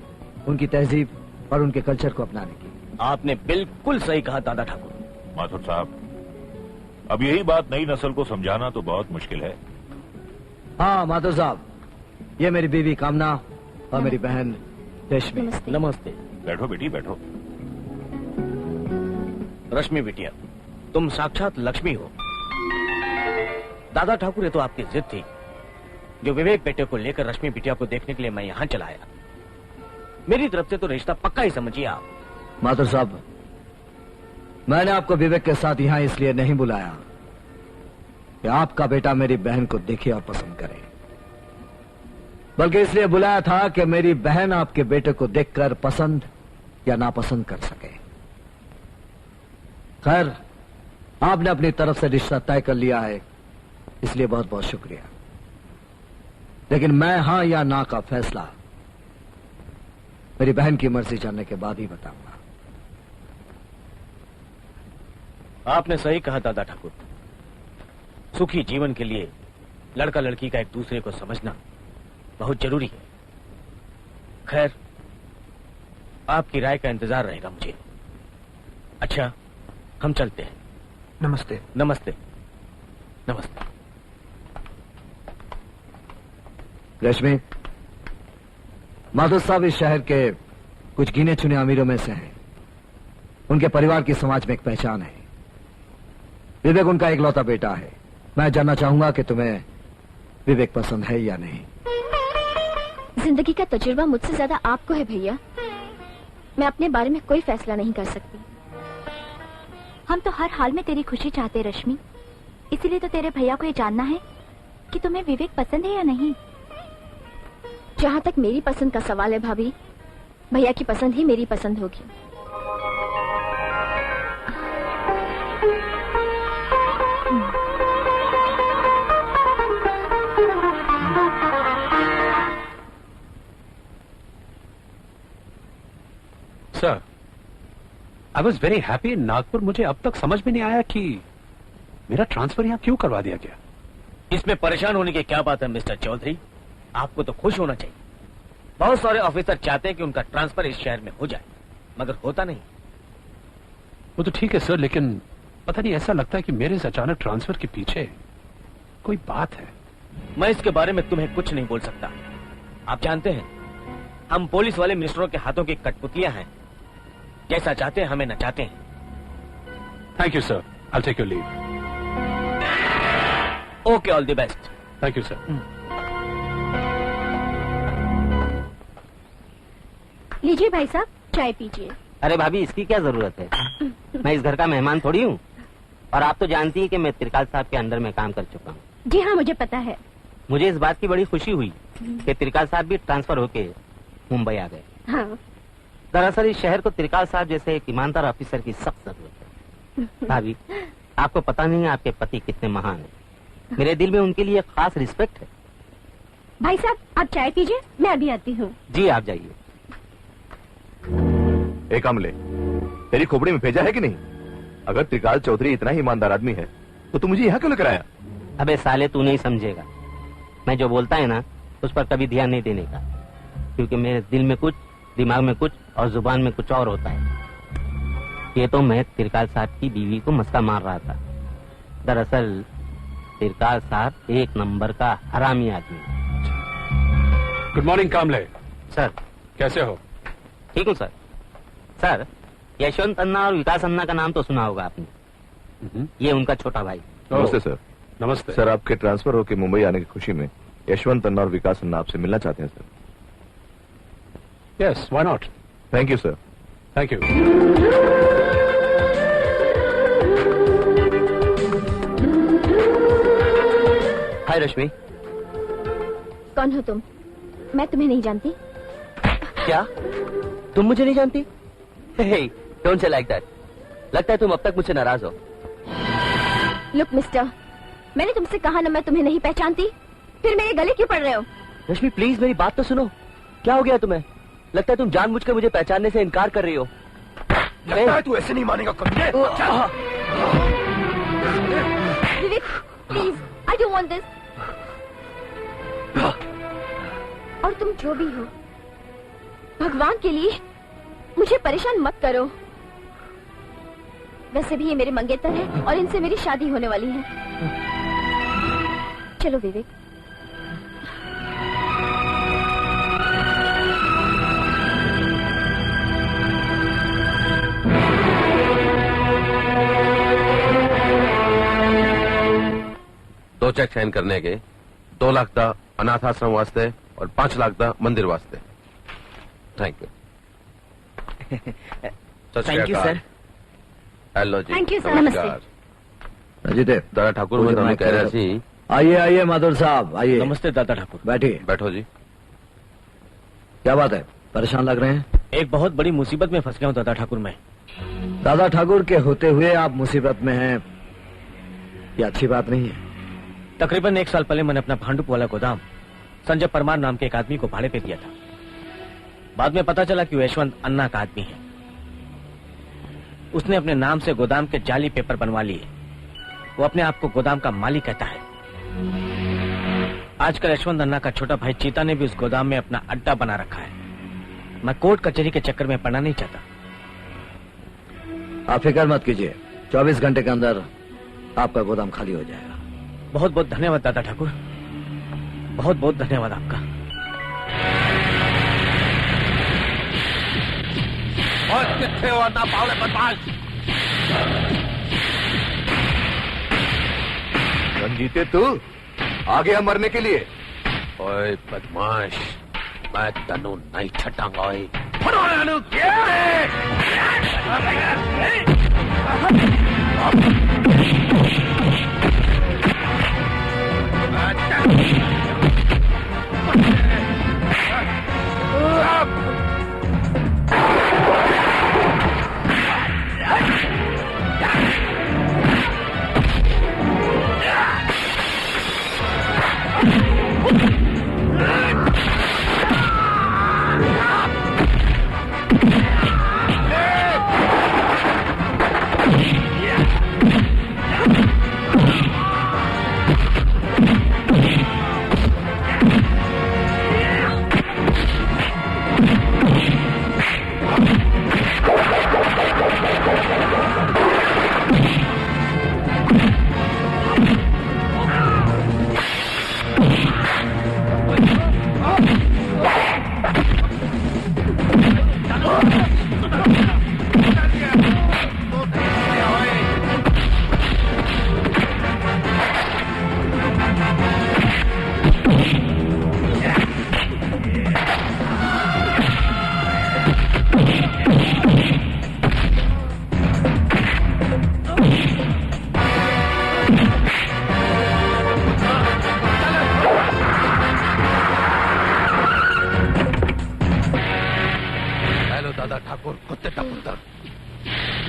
उनकी तहजीब और उनके कल्चर को अपनाने की। आपने बिल्कुल सही कहा दादा ठाकुर। माथुर साहब, अब यही बात नई नस्ल को समझाना तो बहुत मुश्किल है। हाँ माथुर साहब, ये मेरी बीवी कामना और मेरी बहन रेशमी। नमस्ते। बैठो बेटी बैठो। रश्मि बिटिया, तुम साक्षात लक्ष्मी हो। दादा ठाकुर, ये तो आपकी जिद थी, जो विवेक बेटे को लेकर रश्मि बिटिया को देखने के लिए मैं यहाँ चला आया। मेरी तरफ से तो रिश्ता पक्का ही समझिए आप। माथुर साहब, मैंने आपको विवेक के साथ यहाँ इसलिए नहीं बुलाया कि आपका बेटा मेरी बहन को देखे और पसंद करे, बल्कि इसलिए बुलाया था कि मेरी बहन आपके बेटे को देखकर पसंद या नापसंद कर सके। खैर, आपने अपनी तरफ से रिश्ता तय कर लिया है, इसलिए बहुत बहुत शुक्रिया। लेकिन मैं हाँ या ना का फैसला मेरी बहन की मर्जी जानने के बाद ही बताऊंगा। आपने सही कहा दादा ठाकुर। सुखी जीवन के लिए लड़का लड़की का एक दूसरे को समझना बहुत जरूरी है। खैर, आपकी राय का इंतजार रहेगा मुझे। अच्छा, हम चलते हैं। नमस्ते। नमस्ते। नमस्ते। रश्मि, माधव साहब इस शहर के कुछ गिने चुने अमीरों में से हैं। उनके परिवार की समाज में एक पहचान है। विवेक उनका इकलौता बेटा है। मैं जानना चाहूंगा कि तुम्हें विवेक पसंद है या नहीं। जिंदगी का तजुर्बा मुझसे ज्यादा आपको है भैया। मैं अपने बारे में कोई फैसला नहीं कर सकती। हम तो हर हाल में तेरी खुशी चाहते रश्मि, इसीलिए तो तेरे भैया को ये जानना है कि तुम्हें विवेक पसंद है या नहीं। जहाँ तक मेरी पसंद का सवाल है भाभी, भैया की पसंद ही मेरी पसंद होगी। Sir, I was very happy in Nagpur. मुझे अब तक समझ में नहीं आया कि मेरा ट्रांसफर यहाँ क्यों करवा दिया गया। इसमें परेशान होने की क्या बात है मिस्टर चौधरी? आपको तो खुश होना चाहिए। बहुत सारे ऑफिसर चाहते हैं कि उनका ट्रांसफर इस शहर में हो जाए, मगर होता नहीं। वो तो ठीक है सर, लेकिन पता नहीं ऐसा लगता है कि मेरे इस अचानक ट्रांसफर के पीछे कोई बात है। मैं इसके बारे में तुम्हें कुछ नहीं बोल सकता। आप जानते हैं, हम पुलिस वाले मिनिस्टरों के हाथों की कठपुतलियां हैं। जैसा चाहते हैं हमें नचाते हैं। Thank you sir, I take your leave. Okay, all the best. Thank you sir. लीजिए भाई साहब, चाय पीजिए। अरे भाभी, इसकी क्या जरूरत है? मैं इस घर का मेहमान थोड़ी हूँ। और आप तो जानती हैं कि मैं त्रिकाल साहब के अंडर में काम कर चुका हूँ। जी हाँ, मुझे पता है। मुझे इस बात की बड़ी खुशी हुई कि त्रिकाल साहब भी ट्रांसफर होके मुंबई आ गए। हाँ। दरअसल इस शहर को त्रिकाल साहब जैसे एक ईमानदार ऑफिसर की सख्त जरूरत है। भाभी, आपको पता नहीं है आपके पति कितने महान हैं। मेरे दिल में उनके लिए खास रिस्पेक्ट है। भाई साहब, आप चाय पीजिए, मैं अभी आती हूँ। जी, आप जाइए। एक अमले, तेरी खोपड़ी में भेजा है कि नहीं? अगर त्रिकाल चौधरी इतना ही ईमानदार आदमी है तो तू मुझे यहाँ क्यों लेकर आया? अबे साले, तू नहीं समझेगा। मैं जो बोलता है ना, उस पर कभी ध्यान नहीं देने का, क्योंकि मेरे दिल में कुछ, दिमाग में कुछ और जुबान में कुछ और होता है। ये तो मैं त्रिकाल साहब की बीवी को मस्का मार रहा था। दरअसल त्रिकाल साहब एक नंबर का हरामी आदमी है। गुड मॉर्निंग कामले। सर, कैसे हो? ठीक हूँ सर। सर, यशवंत अन्ना और विकास अन्ना का नाम तो सुना होगा आपने। ये उनका छोटा भाई। नमस्ते सर। नमस्ते सर, आपके ट्रांसफर होकर मुंबई आने की खुशी में यशवंत अन्ना और विकास अन्ना आपसे मिलना चाहते हैं sir. Yes, why not. Thank you sir. Thank you. Hi Rashmi. कौन हो तुम? मैं तुम्हें नहीं जानती। क्या तुम मुझे नहीं जानती? Don't say like that. लगता है तुम अब तक मुझसे नाराज हो। लुक मिस्टर, मैंने तुमसे कहा ना मैं तुम्हें नहीं पहचानती, फिर मेरे गले क्यों पड़ रहे हो? रश्मि प्लीज मेरी बात तो सुनो। क्या हो गया तुम्हें? लगता है तुम जानबूझकर मुझे पहचानने से इनकार कर रही हो। लगता है तू ऐसे नहीं मानेगा कभी। Vivek, please, I don't want this. और तुम जो भी हो, भगवान के लिए मुझे परेशान मत करो। वैसे भी ये मेरे मंगेतर हैं और इनसे मेरी शादी होने वाली है। चलो विवेक। दो चेक साइन करने के 2 लाख का अनाथ आश्रम वास्ते और 5 लाख का मंदिर वास्ते। Thank you. Thank you sir. Hello जी। Thank you sir. नमस्ते। अजीत, दादा ठाकुर मैं तुम्हें कह रहा सी। आइए आइए माधुर साहब, आइए। नमस्ते दादा ठाकुर। बैठिए। बैठो जी। क्या बात है, परेशान लग रहे हैं? एक बहुत बड़ी मुसीबत में फंस गया हूँ दादा ठाकुर मैं। दादा ठाकुर के होते हुए आप मुसीबत में हैं, ये अच्छी बात नहीं है। तकरीबन 1 साल पहले मैंने अपना भांडुप वाला गोदाम संजय परमार नाम के एक आदमी को भाड़े पे दिया था। बाद में पता चला कि वो यशवंत अन्ना का आदमी है। उसने अपने नाम से गोदाम के जाली पेपर बनवा लिए। वो अपने आप को गोदाम का मालिक कहता है। आजकल यशवंत अन्ना का छोटा भाई चीता ने भी उस गोदाम में अपना अड्डा बना रखा है। मैं कोर्ट कचहरी के चक्कर में पड़ना नहीं चाहता। आप फिक्र मत कीजिए, 24 घंटे के अंदर आपका गोदाम खाली हो जाएगा। बहुत बहुत धन्यवाद दादा ठाकुर, बहुत बहुत धन्यवाद आपका। और कितने हो अन्ना पावले बदमाश? रंजीते तू आ गया मरने के लिए? ओए बदमाश, मैं तनु नहीं छटांगा। ओए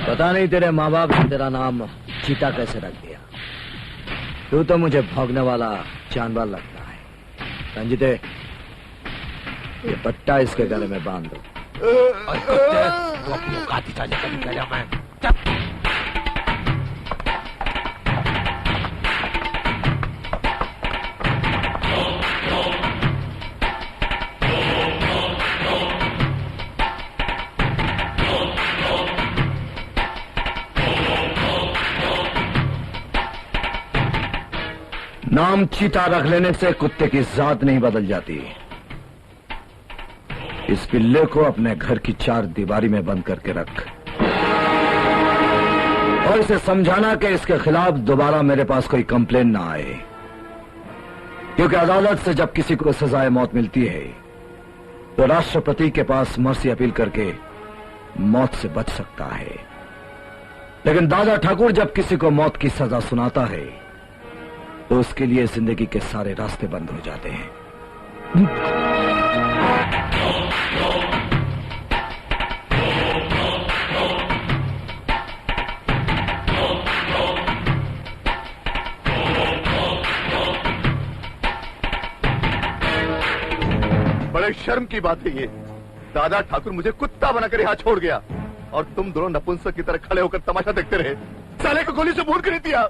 पता नहीं तेरे माँ बाप ने तेरा नाम चीता कैसे रख दिया। तू तो मुझे भौंकने वाला जानवर लगता है। रंजीते, ये पट्टा इसके गले में बांध दो। वो अपनी औकात ही जाने कभी कह मैं। नाम चीता रख लेने से कुत्ते की जात नहीं बदल जाती। इस पिल्ले को अपने घर की 4 दीवारी में बंद करके रख और इसे समझाना कि इसके खिलाफ दोबारा मेरे पास कोई कंप्लेन ना आए, क्योंकि अदालत से जब किसी को सजाए मौत मिलती है तो राष्ट्रपति के पास मर्सी अपील करके मौत से बच सकता है, लेकिन दादा ठाकुर जब किसी को मौत की सजा सुनाता है तो उसके लिए जिंदगी के सारे रास्ते बंद हो जाते हैं। बड़े शर्म की बात है ये। दादा ठाकुर मुझे कुत्ता बनाकर यहाँ छोड़ गया और तुम दोनों नपुंसक की तरह खड़े होकर तमाशा देखते रहे। साले को गोली से भून कर दिया।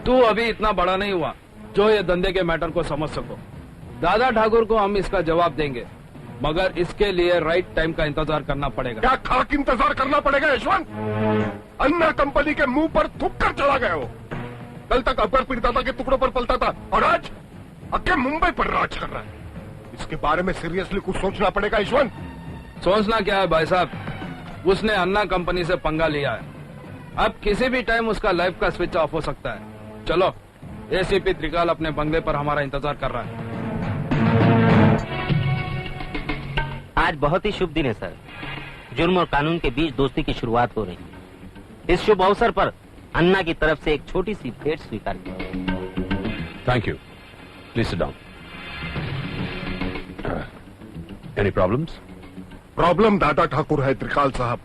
तू अभी इतना बड़ा नहीं हुआ जो ये धंधे के मैटर को समझ सको। दादा ठाकुर को हम इसका जवाब देंगे, मगर इसके लिए राइट टाइम का इंतजार करना पड़ेगा। क्या खाक इंतजार करना पड़ेगा यशवंत? अन्ना कंपनी के मुंह पर थूक कर चला गए हो। कल तक अकबर पीरदादा के टुकड़ों पर पलता था और आज अक्के मुंबई पर राज कर रहा है। इसके बारे में सीरियसली कुछ सोचना पड़ेगा यशवंत। सोचना क्या है भाई साहब, उसने अन्ना कंपनी से पंगा लिया है। अब किसी भी टाइम उसका लाइफ का स्विच ऑफ हो सकता है। चलो, एसीपी त्रिकाल अपने बंगले पर हमारा इंतजार कर रहा है। आज बहुत ही शुभ दिन है सर। जुर्म और कानून के बीच दोस्ती की शुरुआत हो रही है। इस शुभ अवसर पर अन्ना की तरफ से एक छोटी सी भेंट स्वीकार की। Thank you. Please sit down. Any problems? Problem दादा ठाकुर है त्रिकाल साहब।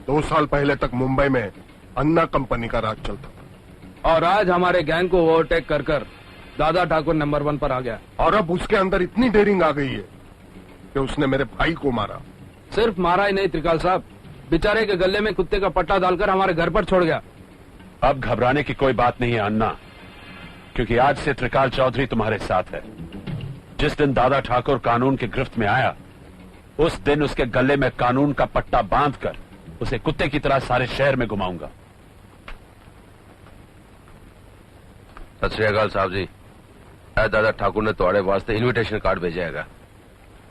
2 साल पहले तक मुंबई में अन्ना कंपनी का राज चलता था और आज हमारे गैंग को ओवरटेक कर दादा ठाकुर नंबर 1 पर आ गया। और अब उसके अंदर इतनी डेयरिंग आ गई है कि उसने मेरे भाई को मारा। सिर्फ मारा ही नहीं त्रिकाल साहब, बेचारे के गले में कुत्ते का पट्टा डालकर हमारे घर पर छोड़ गया। अब घबराने की कोई बात नहीं है अन्ना, क्योंकि आज से त्रिकाल चौधरी तुम्हारे साथ है। जिस दिन दादा ठाकुर कानून की गिरफ्त में आया, उस दिन उसके गले में कानून का पट्टा बांधकर उसे कुत्ते की तरह सारे शहर में घुमाऊंगा। सत श्री अकाल साहब जी। दादा ठाकुर ने तुम्हारे वास्ते इनविटेशन कार्ड भेजा है।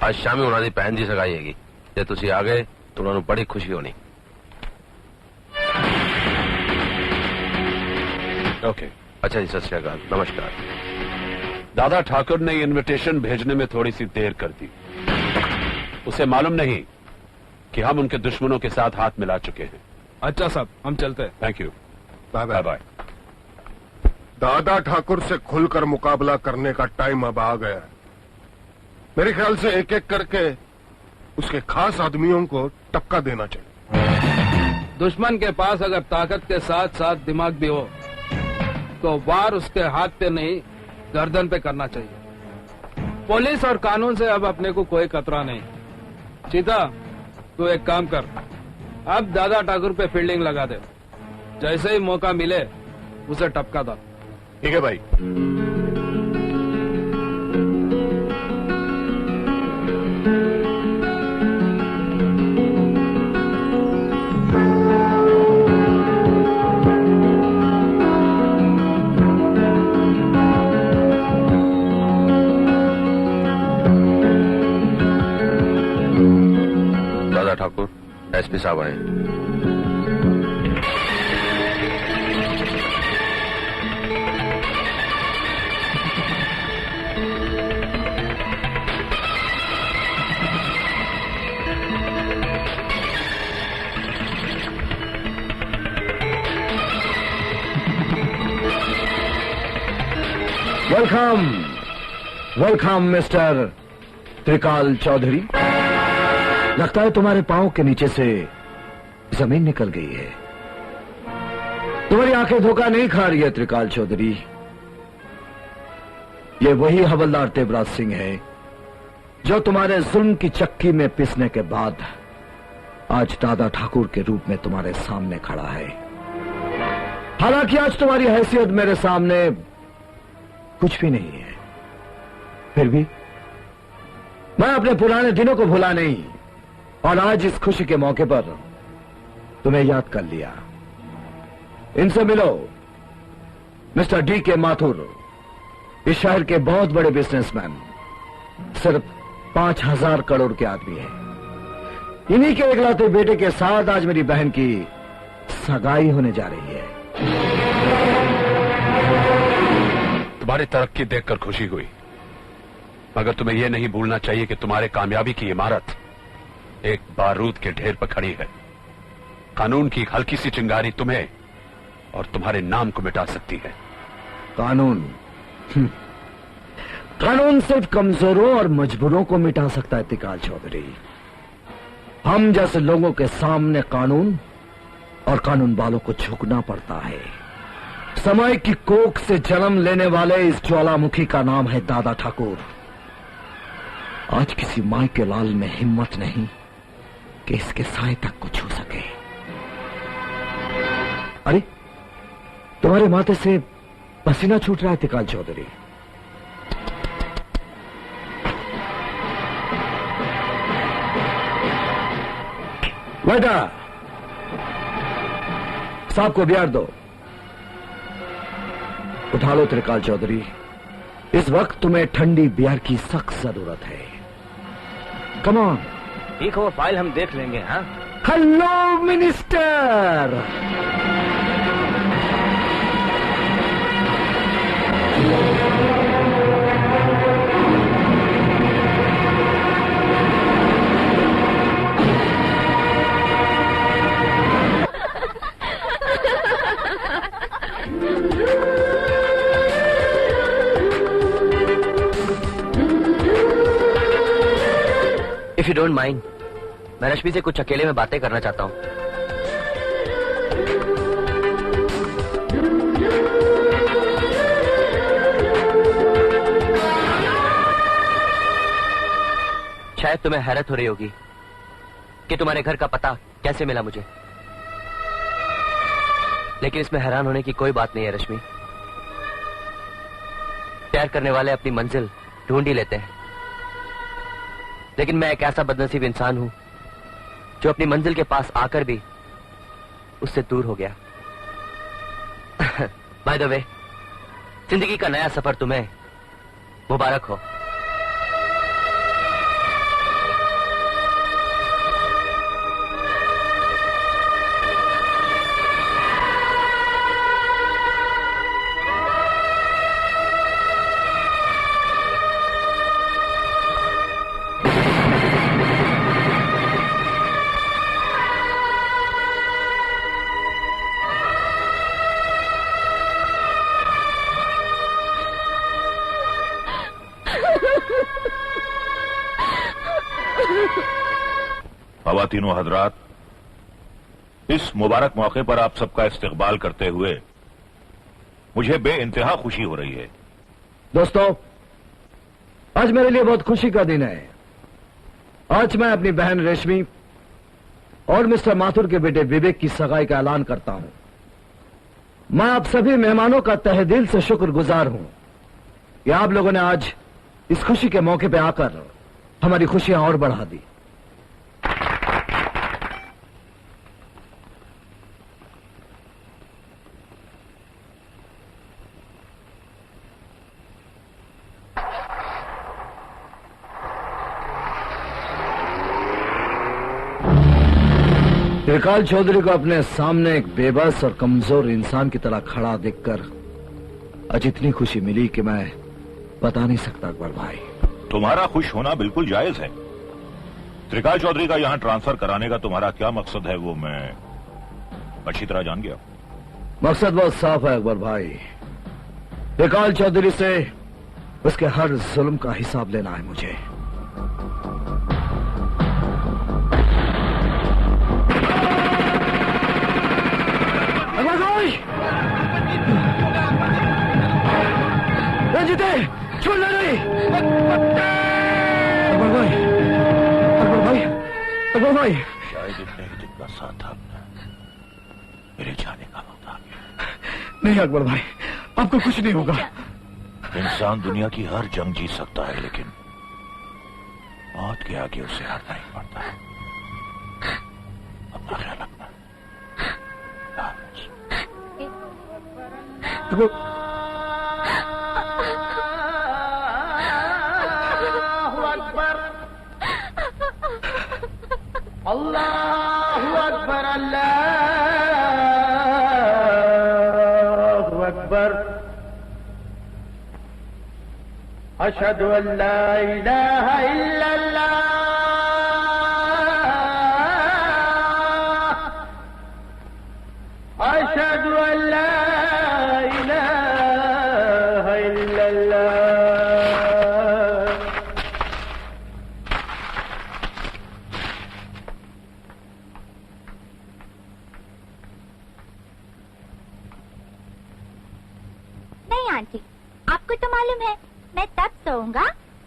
आज शामी उन्होंने भैन जी सगाई हैगी। जे तुसी आ गए तो उन्होंने बड़ी खुशी होनी। ओके। अच्छा जी, सत श्री अकाल, नमस्कार। दादा ठाकुर ने इनविटेशन भेजने में थोड़ी सी देर कर दी। उसे मालूम नहीं कि हम उनके दुश्मनों के साथ हाथ मिला चुके हैं। अच्छा साहब, हम चलते हैं। Thank you. Bye bye bye. Bye. दादा ठाकुर से खुलकर मुकाबला करने का टाइम अब आ गया है। मेरे ख्याल से एक एक करके उसके खास आदमियों को टक्का देना चाहिए। दुश्मन के पास अगर ताकत के साथ साथ दिमाग भी हो तो वार उसके हाथ पे नहीं, गर्दन पे करना चाहिए। पुलिस और कानून से अब अपने को कोई खतरा नहीं। चीता, तू एक काम कर, अब दादा ठाकुर पे फील्डिंग लगा दे। जैसे ही मौका मिले उसे टपका दो। ठीक है भाई। दादा ठाकुर एसपी साहब आए। वेलकम, वेलकम मिस्टर त्रिकाल चौधरी। लगता है तुम्हारे पांव के नीचे से जमीन निकल गई है। तुम्हारी आंखें धोखा नहीं खा रही है त्रिकाल चौधरी। ये वही हवलदार तेवराज सिंह है जो तुम्हारे जुल्म की चक्की में पिसने के बाद आज दादा ठाकुर के रूप में तुम्हारे सामने खड़ा है। हालांकि आज तुम्हारी हैसियत मेरे सामने कुछ भी नहीं है, फिर भी मैं अपने पुराने दिनों को भुला नहीं और आज इस खुशी के मौके पर तुम्हें याद कर लिया। इनसे मिलो, मिस्टर डी के माथुर, इस शहर के बहुत बड़े बिजनेसमैन, सिर्फ 5,000 करोड़ के आदमी हैं। इन्हीं के इकलौते बेटे के साथ आज मेरी बहन की सगाई होने जा रही है। तुम्हारी तरक्की देखकर खुशी हुई, मगर तुम्हें यह नहीं भूलना चाहिए कि तुम्हारे कामयाबी की इमारत एक बारूद के ढेर पर खड़ी है। कानून की हल्की सी चिंगारी तुम्हें और तुम्हारे नाम को मिटा सकती है। कानून कानून सिर्फ कमजोरों और मजबूरों को मिटा सकता है त्रिकाल चौधरी। हम जैसे लोगों के सामने कानून और कानून वालों को झुकना पड़ता है। समय की कोख से जन्म लेने वाले इस ज्वालामुखी का नाम है दादा ठाकुर। आज किसी माई के लाल में हिम्मत नहीं कि इसके साए तक को छू सके। अरे, तुम्हारे माथे से पसीना छूट रहा है त्रिकाल चौधरी। बेटा, साहब को बियार दो। उठा लो त्रिकाल चौधरी, इस वक्त तुम्हें ठंडी बियर की सख्त जरूरत है। Come on. ठीक हो, फाइल हम देख लेंगे। हाँ, hello minister. If you don't mind, मैं रश्मि से कुछ अकेले में बातें करना चाहता हूं। शायद तुम्हें हैरत हो रही होगी कि तुम्हारे घर का पता कैसे मिला मुझे, लेकिन इसमें हैरान होने की कोई बात नहीं है रश्मि। प्यार करने वाले अपनी मंजिल ढूंढ ही लेते हैं, लेकिन मैं एक ऐसा बदनसीब इंसान हूं जो अपनी मंजिल के पास आकर भी उससे दूर हो गया। बाय द वे, जिंदगी का नया सफर तुम्हें मुबारक हो। खवातीनो हजरात, इस मुबारक मौके पर आप सबका इस्तकबाल करते हुए मुझे बेइंतहा खुशी हो रही है। दोस्तों, आज मेरे लिए बहुत खुशी का दिन है। आज मैं अपनी बहन रेशमी और मिस्टर माथुर के बेटे विवेक की सगाई का ऐलान करता हूं। मैं आप सभी मेहमानों का तहे दिल से शुक्रगुजार हूं कि आप लोगों ने आज इस खुशी के मौके पर आकर हमारी खुशियां और बढ़ा दी। त्रिकाल चौधरी को अपने सामने एक बेबस और कमजोर इंसान की तरह खड़ा देखकर आज इतनी खुशी मिली कि मैं बता नहीं सकता अकबर भाई। तुम्हारा खुश होना बिल्कुल जायज है। त्रिकाल चौधरी का यहां ट्रांसफर कराने का तुम्हारा क्या मकसद है वो मैं अच्छी तरह जान गया। मकसद बहुत साफ है अकबर भाई। त्रिकाल चौधरी से उसके हर जुल्म का हिसाब लेना है मुझे। रंजीते, छोड़ना नहीं। अकबर भाई, अकबर भाई, अकबर भाई। शायद इतने ही दिन का साथ था आपने, मेरे जाने का वक्त आ गया। नहीं अकबर भाई, आपको कुछ नहीं होगा। इंसान दुनिया की हर जंग जीत सकता है, लेकिन मौत के आगे उसे हारना ही पड़ता है। अपना ख्याल रखना। अल्लाहु अकबर, अल्लाहु अकबर, अशहदु अल्ला इलाहा इल्लल्लाह, अशहदु अल्ला इलाहा इल्लल्लाह। आंटी, आपको तो मालूम है मैं तब सोऊंगा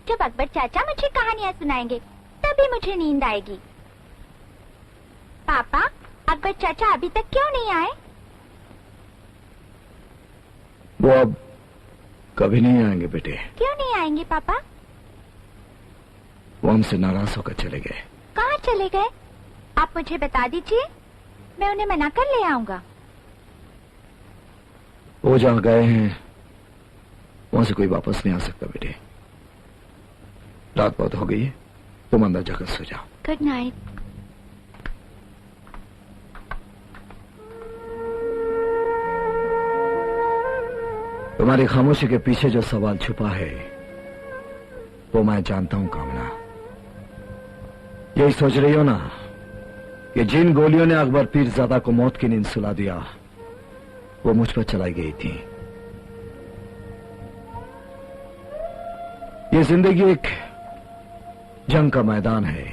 जब अकबर चाचा मुझे कहानियाँ सुनाएंगे, तभी मुझे नींद आएगी। पापा, अकबर चाचा अभी तक क्यों नहीं आए? वो अब कभी नहीं आएंगे बेटे। क्यों नहीं आएंगे पापा? वो हमसे नाराज होकर चले गए। कहाँ चले गए? आप मुझे बता दीजिए, मैं उन्हें मना कर ले आऊंगा। वो जहाँ गए हैं वहां से कोई वापस नहीं आ सकता बेटे। रात बहुत हो गई है, तुम अंदर जाकर सो जाओ। Good night. तुम्हारी खामोशी के पीछे जो सवाल छुपा है वो मैं जानता हूं कामना। यही सोच रही हो ना कि जिन गोलियों ने अकबर पीरजादा को मौत की नींद सुला दिया वो मुझ पर चलाई गई थी। ये जिंदगी एक जंग का मैदान है।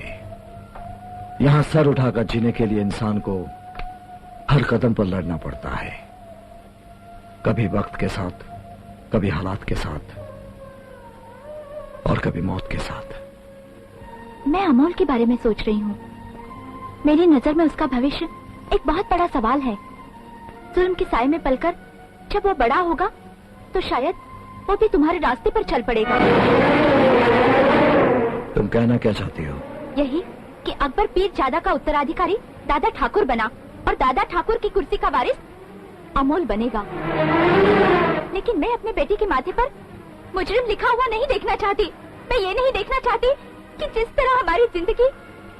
यहां सर उठाकर जीने के लिए इंसान को हर कदम पर लड़ना पड़ता है, कभी वक्त के साथ, कभी हालात के साथ और कभी मौत के साथ। मैं अमोल के बारे में सोच रही हूँ। मेरी नजर में उसका भविष्य एक बहुत बड़ा सवाल है। जुल्म के साए में पलकर जब वो बड़ा होगा तो शायद वो भी तुम्हारे रास्ते पर चल पड़ेगा। तुम कहना क्या चाहती हो? यही कि अकबर पीरजादा का उत्तराधिकारी दादा ठाकुर बना और दादा ठाकुर की कुर्सी का वारिस अमोल बनेगा। लेकिन मैं अपने बेटे के माथे पर मुजरिम लिखा हुआ नहीं देखना चाहती। मैं ये नहीं देखना चाहती कि जिस तरह हमारी जिंदगी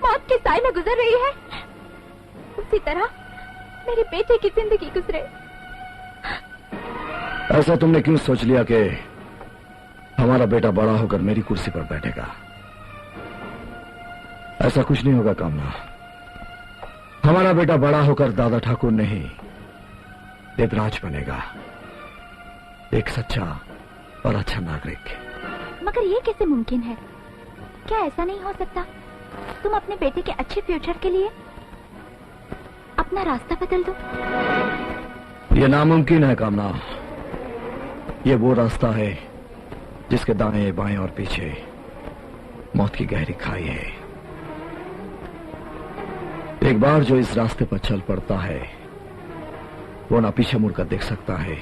मौत के साए में गुजर रही है उसी तरह मेरे बेटे की जिंदगी गुजरे। ऐसा तुमने क्यों सोच लिया कि हमारा बेटा बड़ा होकर मेरी कुर्सी पर बैठेगा? ऐसा कुछ नहीं होगा कामना। हमारा बेटा बड़ा होकर दादा ठाकुर नहीं देवराज बनेगा, एक सच्चा और अच्छा नागरिक। मगर ये कैसे मुमकिन है? क्या ऐसा नहीं हो सकता तुम अपने बेटे के अच्छे फ्यूचर के लिए अपना रास्ता बदल दो। ये नामुमकिन है कामना। ये वो रास्ता है जिसके दाएं बाएं और पीछे मौत की गहरी खाई है। एक बार जो इस रास्ते पर चल पड़ता है वो ना पीछे मुड़कर देख सकता है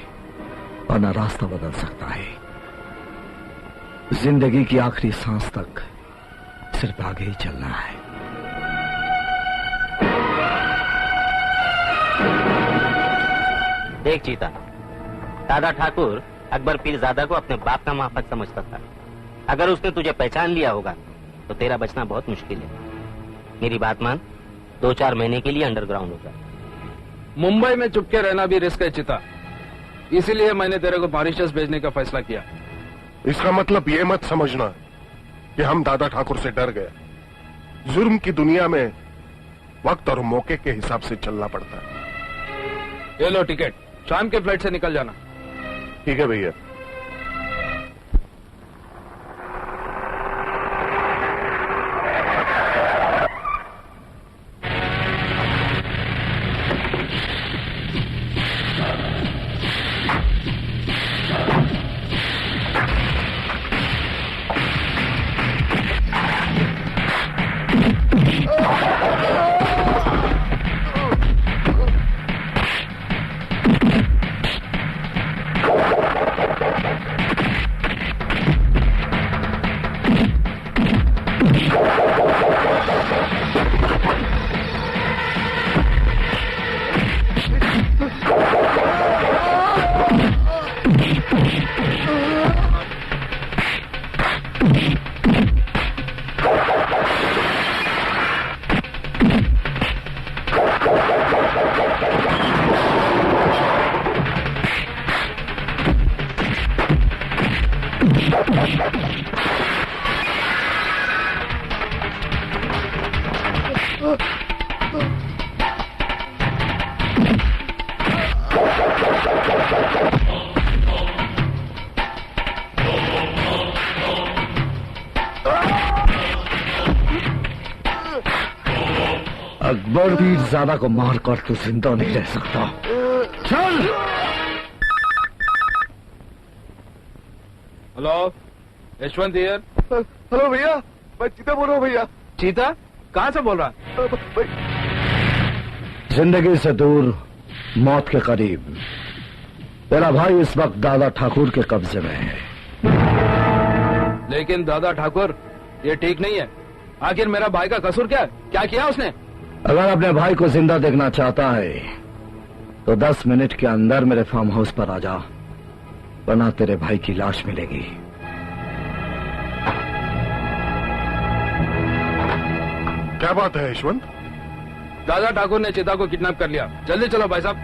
और ना रास्ता बदल सकता है। जिंदगी की आखिरी सांस तक सिर्फ आगे ही चलना है। देख चीता, दादा ठाकुर अकबर पीरजादा को अपने बाप का माफत समझता था। अगर उसने तुझे पहचान लिया होगा तो तेरा बचना बहुत मुश्किल है। मेरी बात मान, 2-4 महीने के लिए अंडरग्राउंड होगा। मुंबई में चुपके रहना भी रिस्क है चिता, इसीलिए मैंने तेरे को मॉरिशस भेजने का फैसला किया। इसका मतलब ये मत समझना कि हम दादा ठाकुर से डर गए। जुर्म की दुनिया में वक्त और मौके के हिसाब से चलना पड़ता है। ये लो टिकट, शाम के फ्लाइट से निकल जाना। ठीक है भैया। अकबर पीरजादा को मारकर तू जिंदा नहीं रह सकता। चल। Hello, Yashwant here. हेलो भैया, मैं चीता बोल रहा हूँ भैया। चीता कहाँ से बोल रहा? जिंदगी से दूर, मौत के करीब। तेरा भाई इस वक्त दादा ठाकुर के कब्जे में है। लेकिन दादा ठाकुर, ये ठीक नहीं है। आखिर मेरा भाई का कसूर क्या है? क्या किया उसने? अगर अपने भाई को जिंदा देखना चाहता है तो 10 मिनट के अंदर मेरे फार्म हाउस पर आ जा, वरना तेरे भाई की लाश मिलेगी। क्या बात है यशवंत? दादा ठाकुर ने चिता को किडनैप कर लिया। जल्दी चलो भाई साहब।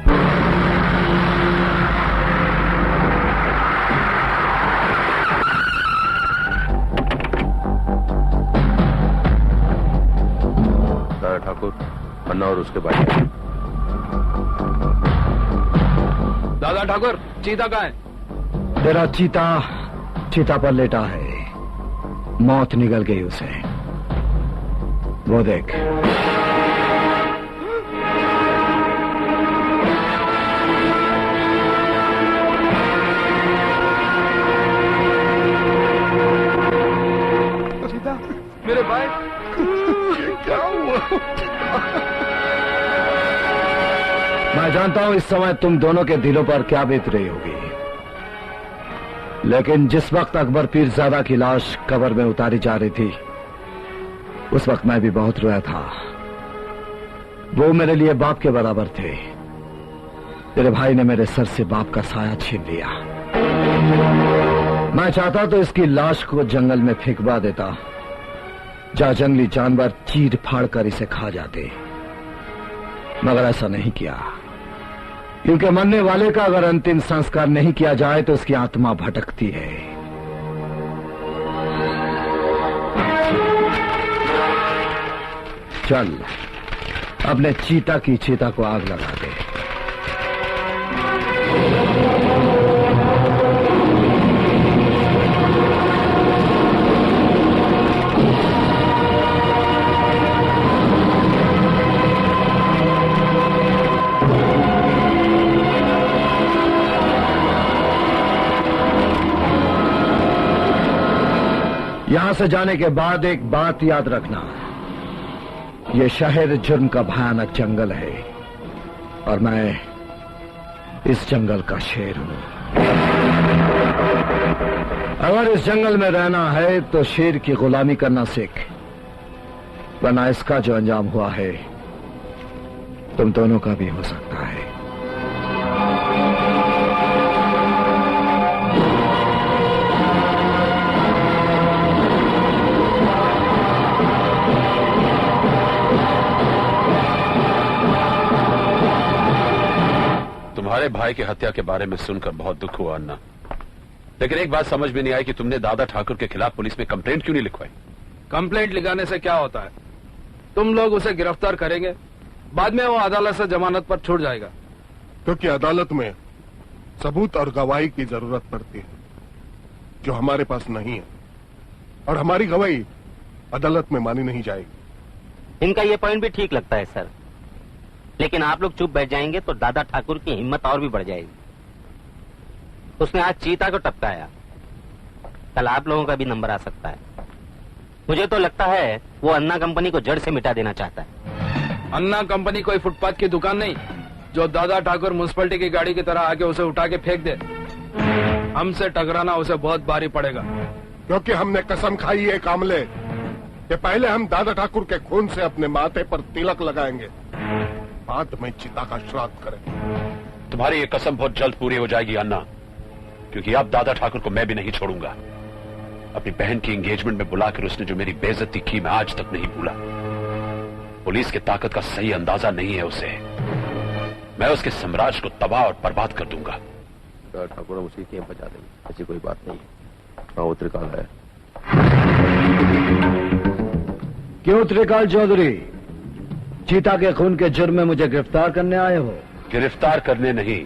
दादा ठाकुर, अन्ना और उसके भाई। दादा ठाकुर, चीता कहाँ है? तेरा चीता पर लेटा है। मौत निगल गई उसे। वो देख। चीता, मेरे भाई। क्या हुआ? मैं जानता हूं इस समय तुम दोनों के दिलों पर क्या बीत रही होगी, लेकिन जिस वक्त अकबर पीरजादा की लाश कब्र में उतारी जा रही थी उस वक्त मैं भी बहुत रोया था। वो मेरे लिए बाप के बराबर थे। तेरे भाई ने मेरे सर से बाप का साया छीन लिया। मैं चाहता तो इसकी लाश को जंगल में फेंकवा देता, जहां जंगली जानवर चीर फाड़ कर इसे खा जाते, मगर ऐसा नहीं किया, क्योंकि मरने वाले का अगर अंतिम संस्कार नहीं किया जाए तो उसकी आत्मा भटकती है। चल, अपने चीता की चीता को आग लगा दे। यहां से जाने के बाद एक बात याद रखना, ये शहर जुर्म का भयानक जंगल है और मैं इस जंगल का शेर हूं। अगर इस जंगल में रहना है तो शेर की गुलामी करना सीख, वरना इसका जो अंजाम हुआ है तुम दोनों का भी हो सकता है। तुम्हारे भाई की हत्या के बारे में सुनकर बहुत दुख हुआ अन्ना, लेकिन एक बात समझ में नहीं आई कि तुमने दादा ठाकुर के खिलाफ पुलिस में कंप्लेंट क्यों नहीं लिखवाई? कंप्लेंट लिखाने से क्या होता है? तुम लोग उसे गिरफ्तार करेंगे, बाद में वो अदालत से जमानत पर छूट जाएगा। क्योंकि अदालत में सबूत और गवाही की जरूरत पड़ती है जो हमारे पास नहीं है, और हमारी गवाही अदालत में मानी नहीं जाएगी। इनका ये पॉइंट भी ठीक लगता है सर, लेकिन आप लोग चुप बैठ जाएंगे तो दादा ठाकुर की हिम्मत और भी बढ़ जाएगी। उसने आज चीता को टपकाया, कल आप लोगों का भी नंबर आ सकता है। मुझे तो लगता है वो अन्ना कंपनी को जड़ से मिटा देना चाहता है। अन्ना कंपनी कोई फुटपाथ की दुकान नहीं जो दादा ठाकुर म्युनिसिपैलिटी की गाड़ी की तरह आके उसे उठा के फेंक दे। हमसे टकराना उसे बहुत भारी पड़ेगा। क्योंकि हमने कसम खाई है कामले कि पहले हम दादा ठाकुर के खून से अपने माथे पर तिलक लगाएंगे, बाद में चिता का श्राद्ध करेंगे। तुम्हारी ये कसम बहुत जल्द पूरी हो जाएगी अन्ना, क्योंकि अब दादा ठाकुर को मैं भी नहीं छोड़ूंगा। अपनी बहन की एंगेजमेंट में बुलाकर उसने जो मेरी बेइज्जती की मैं आज तक नहीं भूला। पुलिस की ताकत का सही अंदाजा नहीं है उसे। मैं उसके साम्राज्य को तबाह और बर्बाद कर दूंगा। ठाकुर उसी के बचा देंगे, ऐसी कोई बात नहीं। हाँ वो त्रिकाल है। क्यों त्रिकाल चौधरी, चीता के खून के जुर्म में मुझे गिरफ्तार करने आए हो? गिरफ्तार करने नहीं,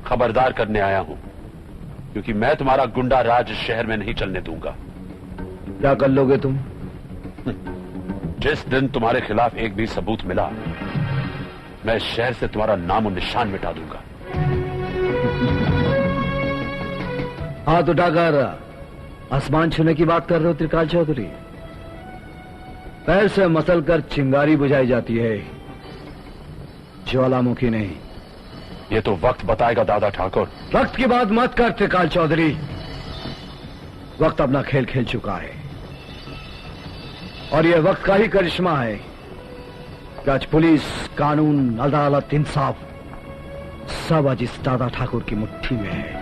खबरदार करने आया हूं, क्योंकि मैं तुम्हारा गुंडा राज शहर में नहीं चलने दूंगा। क्या कर लोगे तुम? जिस दिन तुम्हारे खिलाफ एक भी सबूत मिला, मैं शहर से तुम्हारा नाम और निशान मिटा दूंगा। हाथ उठाकर आसमान छूने की बात कर रहे हो त्रिकाल चौधरी? पैर से मसल कर चिंगारी बुझाई जाती है, ज्वालामुखी नहीं। ये तो वक्त बताएगा दादा ठाकुर। वक्त की बात मत कर त्रिकाल चौधरी, वक्त अपना खेल खेल चुका है और यह वक्त का ही करिश्मा है कि आज पुलिस, कानून, अदालत, इंसाफ सब आज इस दादा ठाकुर की मुट्ठी में है।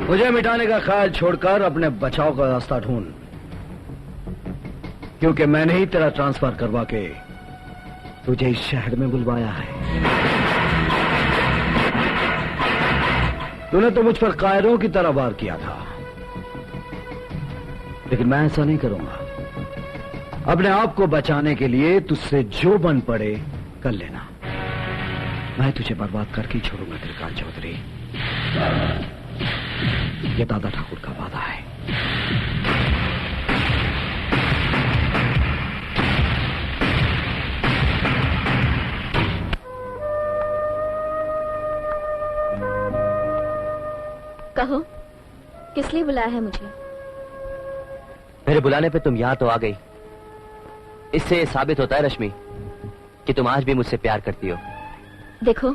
मुझे मिटाने का ख्याल छोड़कर अपने बचाव का रास्ता ढूंढ, क्योंकि मैंने ही तेरा ट्रांसफर करवा के तुझे इस शहर में बुलवाया है। तूने तो मुझ पर कायरों की तरह वार किया था, लेकिन मैं ऐसा नहीं करूंगा। अपने आप को बचाने के लिए तुझसे जो बन पड़े कर लेना, मैं तुझे बर्बाद करके ही छोड़ूंगा त्रिकाल चौधरी। ये दादा ठाकुर का वादा है। कहो, किस लिए बुलाया है मुझे? मेरे बुलाने पे तुम यहाँ तो आ गई। इससे ये साबित होता है रश्मि कि तुम आज भी मुझसे प्यार करती हो। देखो,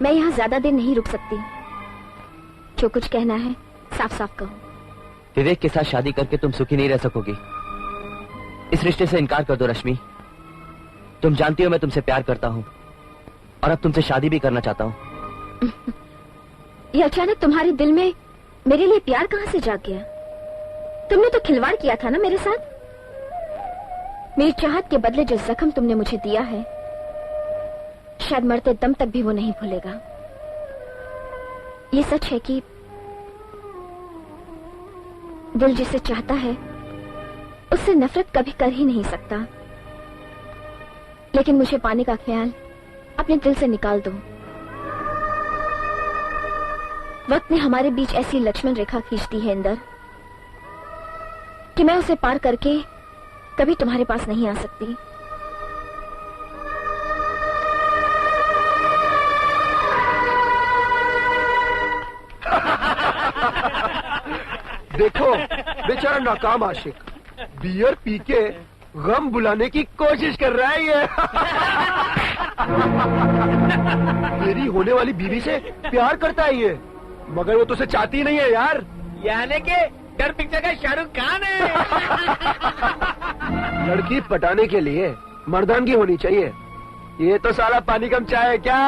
मैं यहाँ ज्यादा देर नहीं रुक सकती। जो कुछ कहना है साफ साफ कहो। विवेक के साथ शादी करके तुम सुखी नहीं रह सकोगी। इस रिश्ते से इनकार कर दो रश्मि। तुम जानती हो मैं तुमसे प्यार करता हूँ और अब तुमसे शादी भी करना चाहता हूँ। ये अचानक तुम्हारे दिल में मेरे लिए प्यार कहाँ से जाग गया? तुमने तो खिलवाड़ किया था ना मेरे साथ। मेरी चाहत के बदले जो जख्म तुमने मुझे दिया है, शायद मरते दम तक भी वो नहीं भूलेगा। ये सच है कि दिल जिसे चाहता है उससे नफरत कभी कर ही नहीं सकता, लेकिन मुझे पाने का ख्याल अपने दिल से निकाल दो। वक्त ने हमारे बीच ऐसी लक्ष्मण रेखा खींच दी है इंदर कि मैं उसे पार करके कभी तुम्हारे पास नहीं आ सकती। देखो बेचारा नाकाम आशिक बियर पी के गम बुलाने की कोशिश कर रहा है ये। मेरी होने वाली बीवी से प्यार करता है ये, मगर वो तो उसे चाहती ही नहीं है यार। यानी कि डर पिक्चर का शाहरुख खान है। लड़की पटाने के लिए मर्दानगी होनी चाहिए, ये तो साला पानी कम चाय है क्या?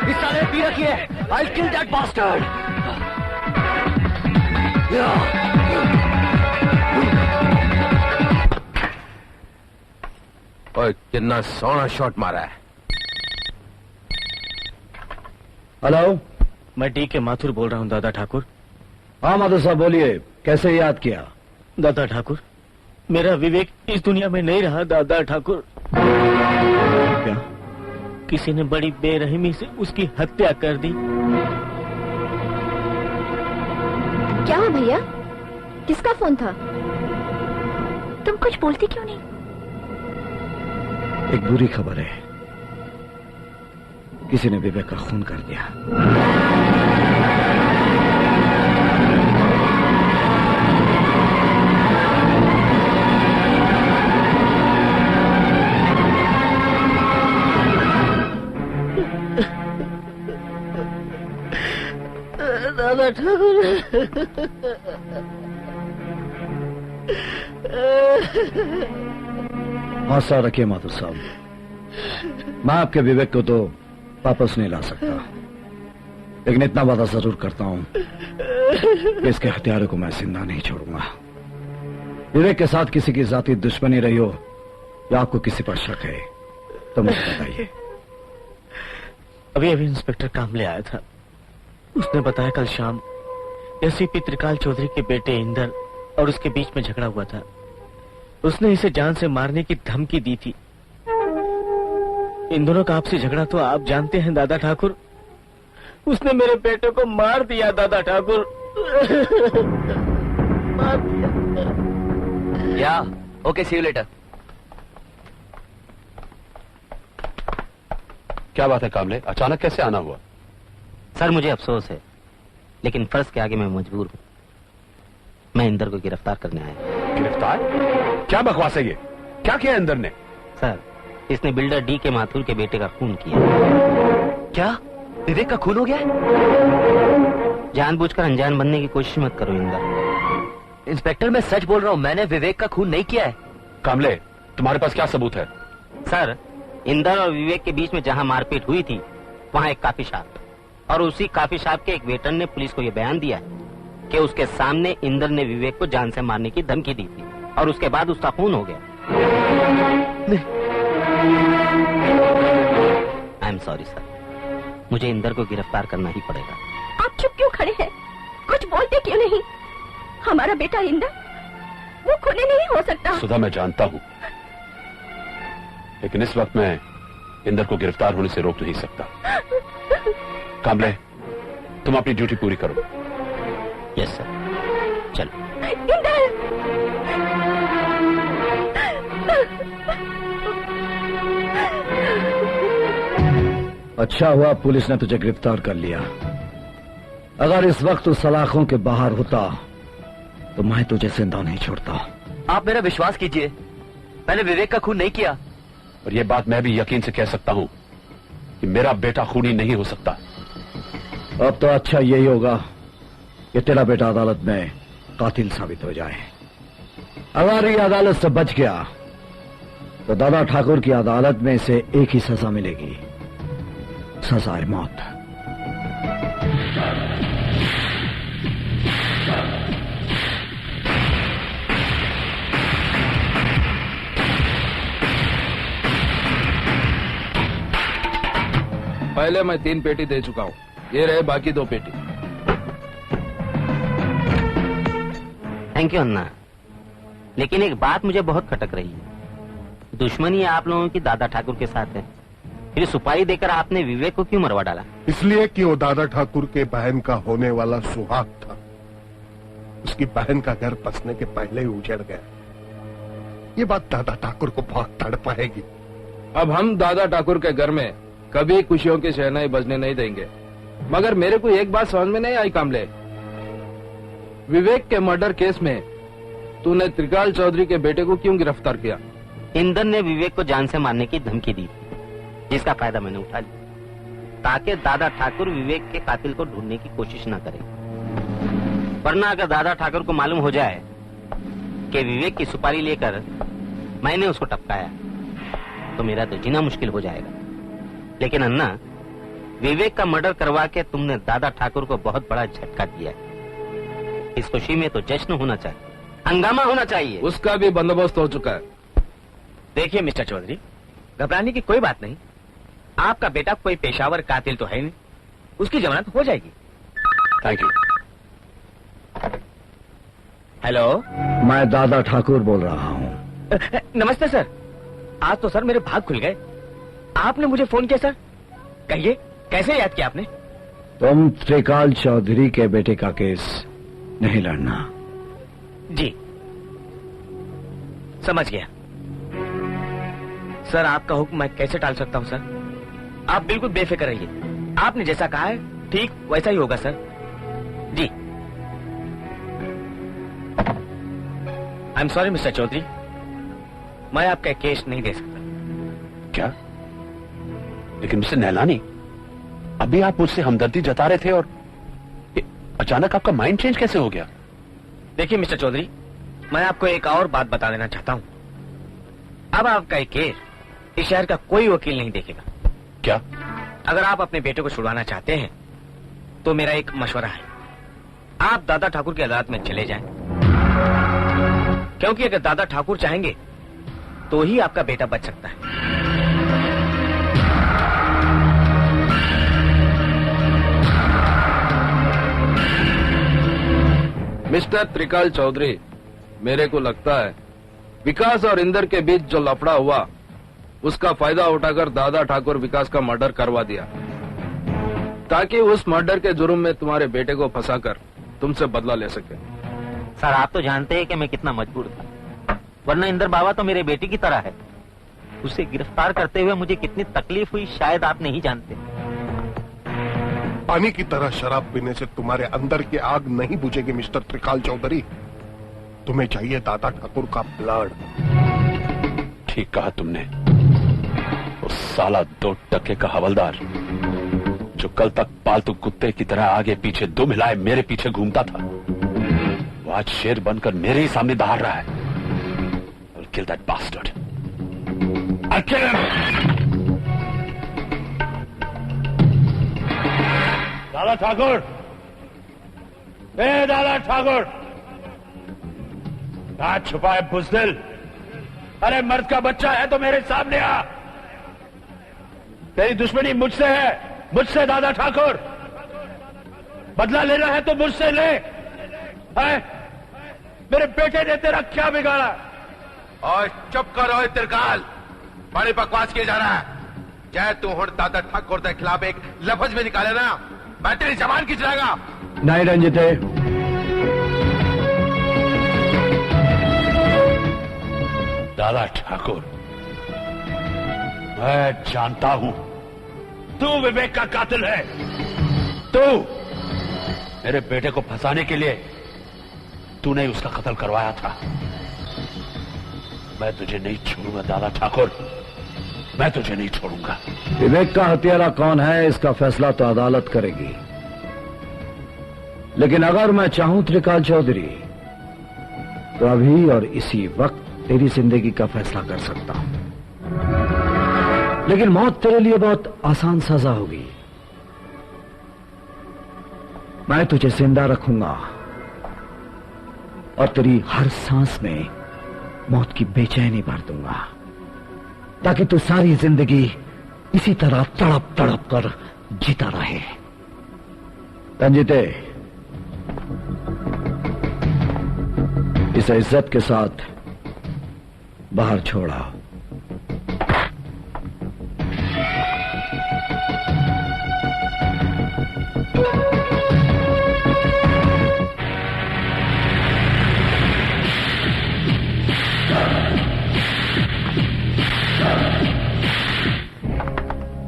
इस साले पी रखी है। I'll kill that bastard. ओए कितना सोना शॉट मारा है। हेलो, मैं डी के माथुर बोल रहा हूँ दादा ठाकुर। हाँ माधव साहब बोलिए, कैसे याद किया? दादा ठाकुर, मेरा विवेक इस दुनिया में नहीं रहा दादा ठाकुर। क्या? किसी ने बड़ी बेरहमी से उसकी हत्या कर दी। क्या हुआ भैया? किसका फोन था? तुम कुछ बोलती क्यों नहीं? एक बुरी खबर है, किसी ने विवेक का खून कर दिया। दादा ठाकुर, हौसला रखिए माधव साहब, मैं आपके विवेक को तो वापस नहीं ला सकता, लेकिन इतना वादा जरूर करता हूं कि इसके हथियारों को मैं जिंदा नहीं छोड़ूंगा। विवेक के साथ किसी की जाती दुश्मनी रही हो या आपको किसी पर शक है तो मुझे बताइए। अभी इंस्पेक्टर कामले आया था, उसने बताया कल शाम एसीपी त्रिकाल चौधरी के बेटे इंदर और उसके बीच में झगड़ा हुआ था। उसने इसे जान से मारने की धमकी दी थी। इन दोनों का आपसी झगड़ा तो आप जानते हैं दादा ठाकुर। उसने मेरे बेटे को मार दिया दादा ठाकुर। मार दिया। या ओके, सी यू लेटर। क्या बात है कामले, अचानक कैसे आना हुआ? सर मुझे अफसोस है, लेकिन फर्ज के आगे मैं मजबूर हूँ। मैं इंदर को गिरफ्तार करने आया। गिरफ्तार? क्या बकवास है ये? क्या किया इंदर ने? सर, इसने बिल्डर डी के माथुर के बेटे का खून किया। क्या विवेक का खून हो गया? जानबूझकर अनजान बनने की कोशिश मत करो इंदर। इंस्पेक्टर मैं सच बोल रहा हूँ, मैंने विवेक का खून नहीं किया है। कामले, तुम्हारे पास क्या सबूत है? सर, इंदर और विवेक के बीच में जहाँ मारपीट हुई थी वहाँ एक कॉफी शॉप, और उसी कॉफी शॉप के एक वेटर ने पुलिस को यह बयान दिया कि उसके सामने इंदर ने विवेक को जान से मारने की धमकी दी थी और उसके बाद उसका खून हो गया। आई एम सॉरी सर, मुझे इंदर को गिरफ्तार करना ही पड़ेगा। आप चुप क्यों खड़े हैं? कुछ बोलते क्यों नहीं? हमारा बेटा इंदर वो खूनी नहीं हो सकता। सुधा, मैं जानता हूँ, लेकिन इस वक्त मैं इंदर को गिरफ्तार होने से रोक नहीं सकता। कामले, तुम अपनी ड्यूटी पूरी करो। यस सर, चलो। अच्छा हुआ पुलिस ने तुझे गिरफ्तार कर लिया। अगर इस वक्त तू सलाखों के बाहर होता तो मैं तुझे जिंदा नहीं छोड़ता। आप मेरा विश्वास कीजिए, मैंने विवेक का खून नहीं किया। और ये बात मैं भी यकीन से कह सकता हूँ कि मेरा बेटा खूनी नहीं हो सकता। अब तो अच्छा यही होगा कि तेरा बेटा अदालत में कातिल साबित हो जाए। अगर ये अदालत से बच गया तो दादा ठाकुर की अदालत में इसे एक ही सजा मिलेगी, सजाए मौत। पहले मैं 3 पेटी दे चुका हूँ, ये रहे बाकी 2 पेटी। थैंक यू अन्ना, लेकिन एक बात मुझे बहुत खटक रही है। दुश्मनी आप लोगों की दादा ठाकुर के साथ है, फिर सुपारी देकर आपने विवेक को क्यों मरवा डाला? इसलिए कि वो दादा ठाकुर के बहन का होने वाला सुहाग था। उसकी बहन का घर बसने के पहले ही उजड़ गया। ये बात दादा ठाकुर को बहुत तड़पाएगी। अब हम दादा ठाकुर के घर में कभी खुशियों की शहनाई बजने नहीं देंगे। मगर मेरे को एक बात समझ में नहीं आई कामले, विवेक के मर्डर केस में तूने त्रिकाल चौधरी के बेटे को क्यों गिरफ्तार किया? इंदर ने विवेक को जान से मारने की धमकी दी थी, जिसका फायदा मैंने उठा लिया ताकि दादा ठाकुर विवेक के कातिल को ढूंढने की कोशिश न करे। वरना अगर दादा ठाकुर को मालूम हो जाए कि विवेक की सुपारी लेकर मैंने उसको टपकाया तो मेरा तो जीना मुश्किल हो जाएगा। लेकिन अन्ना, विवेक का मर्डर करवा के तुमने दादा ठाकुर को बहुत बड़ा झटका दिया है। इस खुशी में तो जश्न होना चाहिए, हंगामा होना चाहिए। उसका भी बंदोबस्त हो चुका है। देखिए मिस्टर चौधरी, घबराने की कोई बात नहीं। आपका बेटा कोई पेशावर कातिल तो है नहीं, उसकी जमानत हो जाएगी। Thank you. हेलो, मैं दादा ठाकुर बोल रहा हूँ। नमस्ते सर। आज तो सर मेरे भाग खुल गए। आपने मुझे फोन किया सर, कहिए कैसे याद किया आपने? तुम त्रिकाल चौधरी के बेटे का केस नहीं लड़ना। जी समझ गया सर। आपका हुक्म मैं कैसे टाल सकता हूं सर? आप बिल्कुल बेफिक्र रहिए। आपने जैसा कहा है ठीक वैसा ही होगा सर। जी I am sorry mister Chaudhary, मैं आपका केस नहीं दे सकता। क्या? लेकिन मिस्टर नहलानी, अभी आप मुझसे हमदर्दी जता रहे थे और अचानक आपका माइंड चेंज कैसे हो गया? देखिए मिस्टर चौधरी, मैं आपको एक और बात बता देना चाहता हूं। अब आपका एक केस इस शहर का कोई वकील नहीं देखेगा। क्या? अगर आप अपने बेटे को छुड़वाना चाहते हैं तो मेरा एक मशवरा है, आप दादा ठाकुर की अदालत में चले जाएं, क्योंकि अगर दादा ठाकुर चाहेंगे तो ही आपका बेटा बच सकता है। मिस्टर त्रिकाल चौधरी, मेरे को लगता है विकास और इंदर के बीच जो लफड़ा हुआ उसका फायदा उठाकर दादा ठाकुर विकास का मर्डर करवा दिया, ताकि उस मर्डर के जुर्म में तुम्हारे बेटे को फंसाकर तुमसे बदला ले सके। सर आप तो जानते हैं कि मैं कितना मजबूर था, वरना इंदर बाबा तो मेरे बेटे की तरह है। उसे गिरफ्तार करते हुए मुझे कितनी तकलीफ हुई शायद आप नहीं जानते। पानी की तरह शराब पीने से तुम्हारे अंदर की आग नहीं बुझेगी मिस्टर त्रिकाल चौधरी। तुम्हें चाहिए दादा ठाकुर का ब्लड। ठीक कहा तुमने। वो साला 2 टके का हवलदार जो कल तक पालतू कुत्ते की तरह आगे पीछे दुम हिलाए मेरे पीछे घूमता था, वो आज शेर बनकर मेरे ही सामने दहाड़ रहा है। I'll kill that bastard. I'll kill him. दादा ठाकुर, दादा ठाकुर, कहां छुपा है बुज़दिल? अरे मर्द का बच्चा है तो मेरे सामने आ। तेरी दुश्मनी मुझसे है, मुझसे दादा ठाकुर। बदला लेना है तो मुझसे ले। है? मेरे बेटे ने तेरा क्या बिगाड़ा? और चुप करो त्रिकाल, बड़ी बकवास किए जा रहा है। चाहे तू हुण दादा ठाकुर के खिलाफ एक लफ्ज में निकाले ना, मैं तेरी जबान खींच लाएगा। नहीं रंजिते, दादा ठाकुर, मैं जानता हूं तू विवेक का कातिल है। तू मेरे बेटे को फंसाने के लिए तूने उसका कत्ल करवाया था। मैं तुझे नहीं छोड़ूंगा दादा ठाकुर, मैं तुझे नहीं छोड़ूंगा। विवेक का हत्यारा कौन है इसका फैसला तो अदालत करेगी, लेकिन अगर मैं चाहूं त्रिकाल चौधरी तो अभी और इसी वक्त तेरी जिंदगी का फैसला कर सकता हूं। लेकिन मौत तेरे लिए बहुत आसान सजा होगी। मैं तुझे जिंदा रखूंगा और तेरी हर सांस में मौत की बेचैनी भर दूंगा, ताकि तू सारी जिंदगी इसी तरह तड़प तड़प कर जीता रहे। रंजिते, इसे इज्जत के साथ बाहर छोड़ा।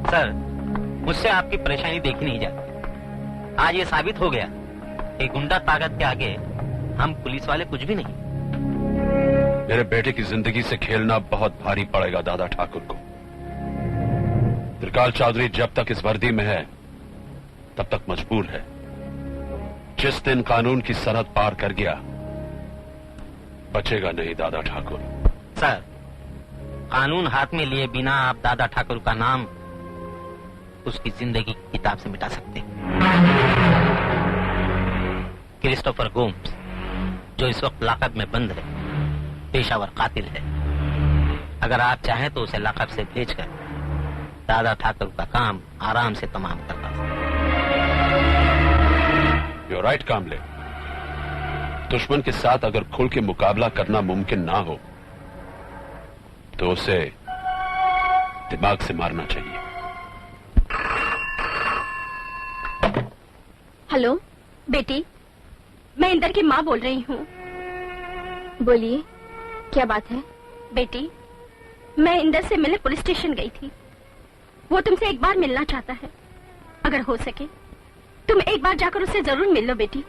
सर, मुझसे आपकी परेशानी देखी नहीं जाती। आज ये साबित हो गया कि गुंडा ताकत के आगे हम पुलिस वाले कुछ भी नहीं। मेरे बेटे की जिंदगी से खेलना बहुत भारी पड़ेगा दादा ठाकुर को। त्रिकाल चौधरी जब तक इस वर्दी में है तब तक मजबूर है। जिस दिन कानून की सरहद पार कर गया बचेगा नहीं दादा ठाकुर। सर, कानून हाथ में लिए बिना आप दादा ठाकुर का नाम उसकी जिंदगी की किताब से मिटा सकते। क्रिस्टोफर गोम्स, जो इस वक्त लाकअप में बंद है, पेशावर कातिल है। अगर आप चाहें तो उसे लाकअप से भेजकर दादा ठाकुर का काम आराम से तमाम करता है। You're right, कामले। दुश्मन के साथ अगर खुल के मुकाबला करना मुमकिन ना हो तो उसे दिमाग से मारना चाहिए। हेलो बेटी, मैं इंदर की माँ बोल रही हूँ। बोलिए, क्या बात है? बेटी, मैं इंदर से मिलने पुलिस स्टेशन गई थी। वो तुमसे एक बार मिलना चाहता है। अगर हो सके तुम एक बार जाकर उससे जरूर मिल लो बेटी।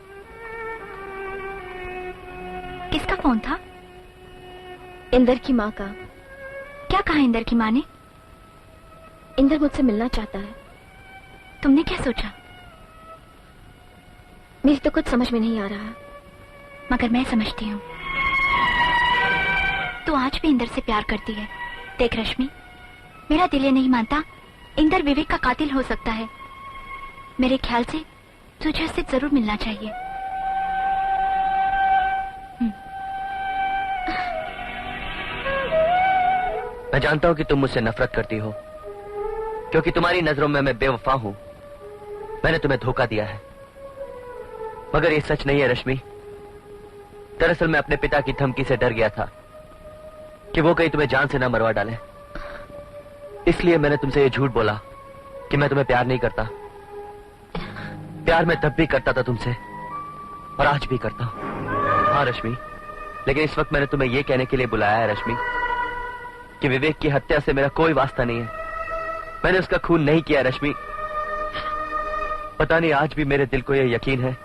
किसका फोन था? इंदर की माँ का। क्या कहा इंदर की माँ ने? इंदर मुझसे मिलना चाहता है। तुमने क्या सोचा? मेरी तो कुछ समझ में नहीं आ रहा, मगर मैं समझती हूँ। तू आज भी इंदर से प्यार करती है। देख रश्मि, मेरा दिल ये नहीं मानता इंदर विवेक का कातिल हो सकता है। मेरे ख्याल से तुझे उससे जरूर मिलना चाहिए। मैं जानता हूं कि तुम मुझसे नफरत करती हो, क्योंकि तुम्हारी नजरों में मैं बेवफा हूं। मैंने तुम्हें धोखा दिया है, मगर ये सच नहीं है रश्मि। दरअसल मैं अपने पिता की धमकी से डर गया था कि वो कहीं तुम्हें जान से ना मरवा डाले। इसलिए मैंने तुमसे ये झूठ बोला कि मैं तुम्हें प्यार नहीं करता। प्यार मैं तब भी करता था तुमसे, और आज भी करता हूं। हाँ रश्मि, लेकिन इस वक्त मैंने तुम्हें यह कहने के लिए बुलाया है रश्मि कि विवेक की हत्या से मेरा कोई वास्ता नहीं है। मैंने उसका खून नहीं किया रश्मि। पता नहीं आज भी मेरे दिल को यह यकीन है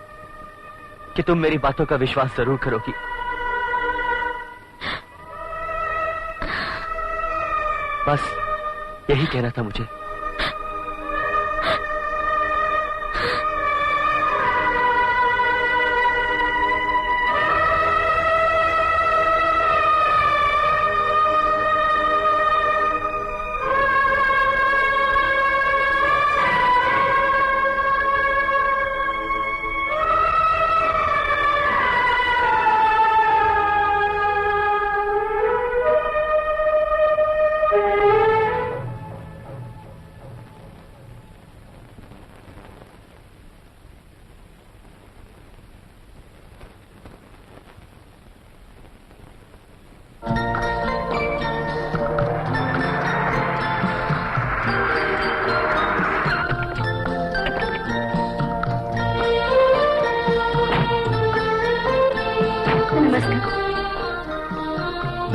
कि तुम मेरी बातों का विश्वास जरूर करोगी। बस यही कहना था मुझे।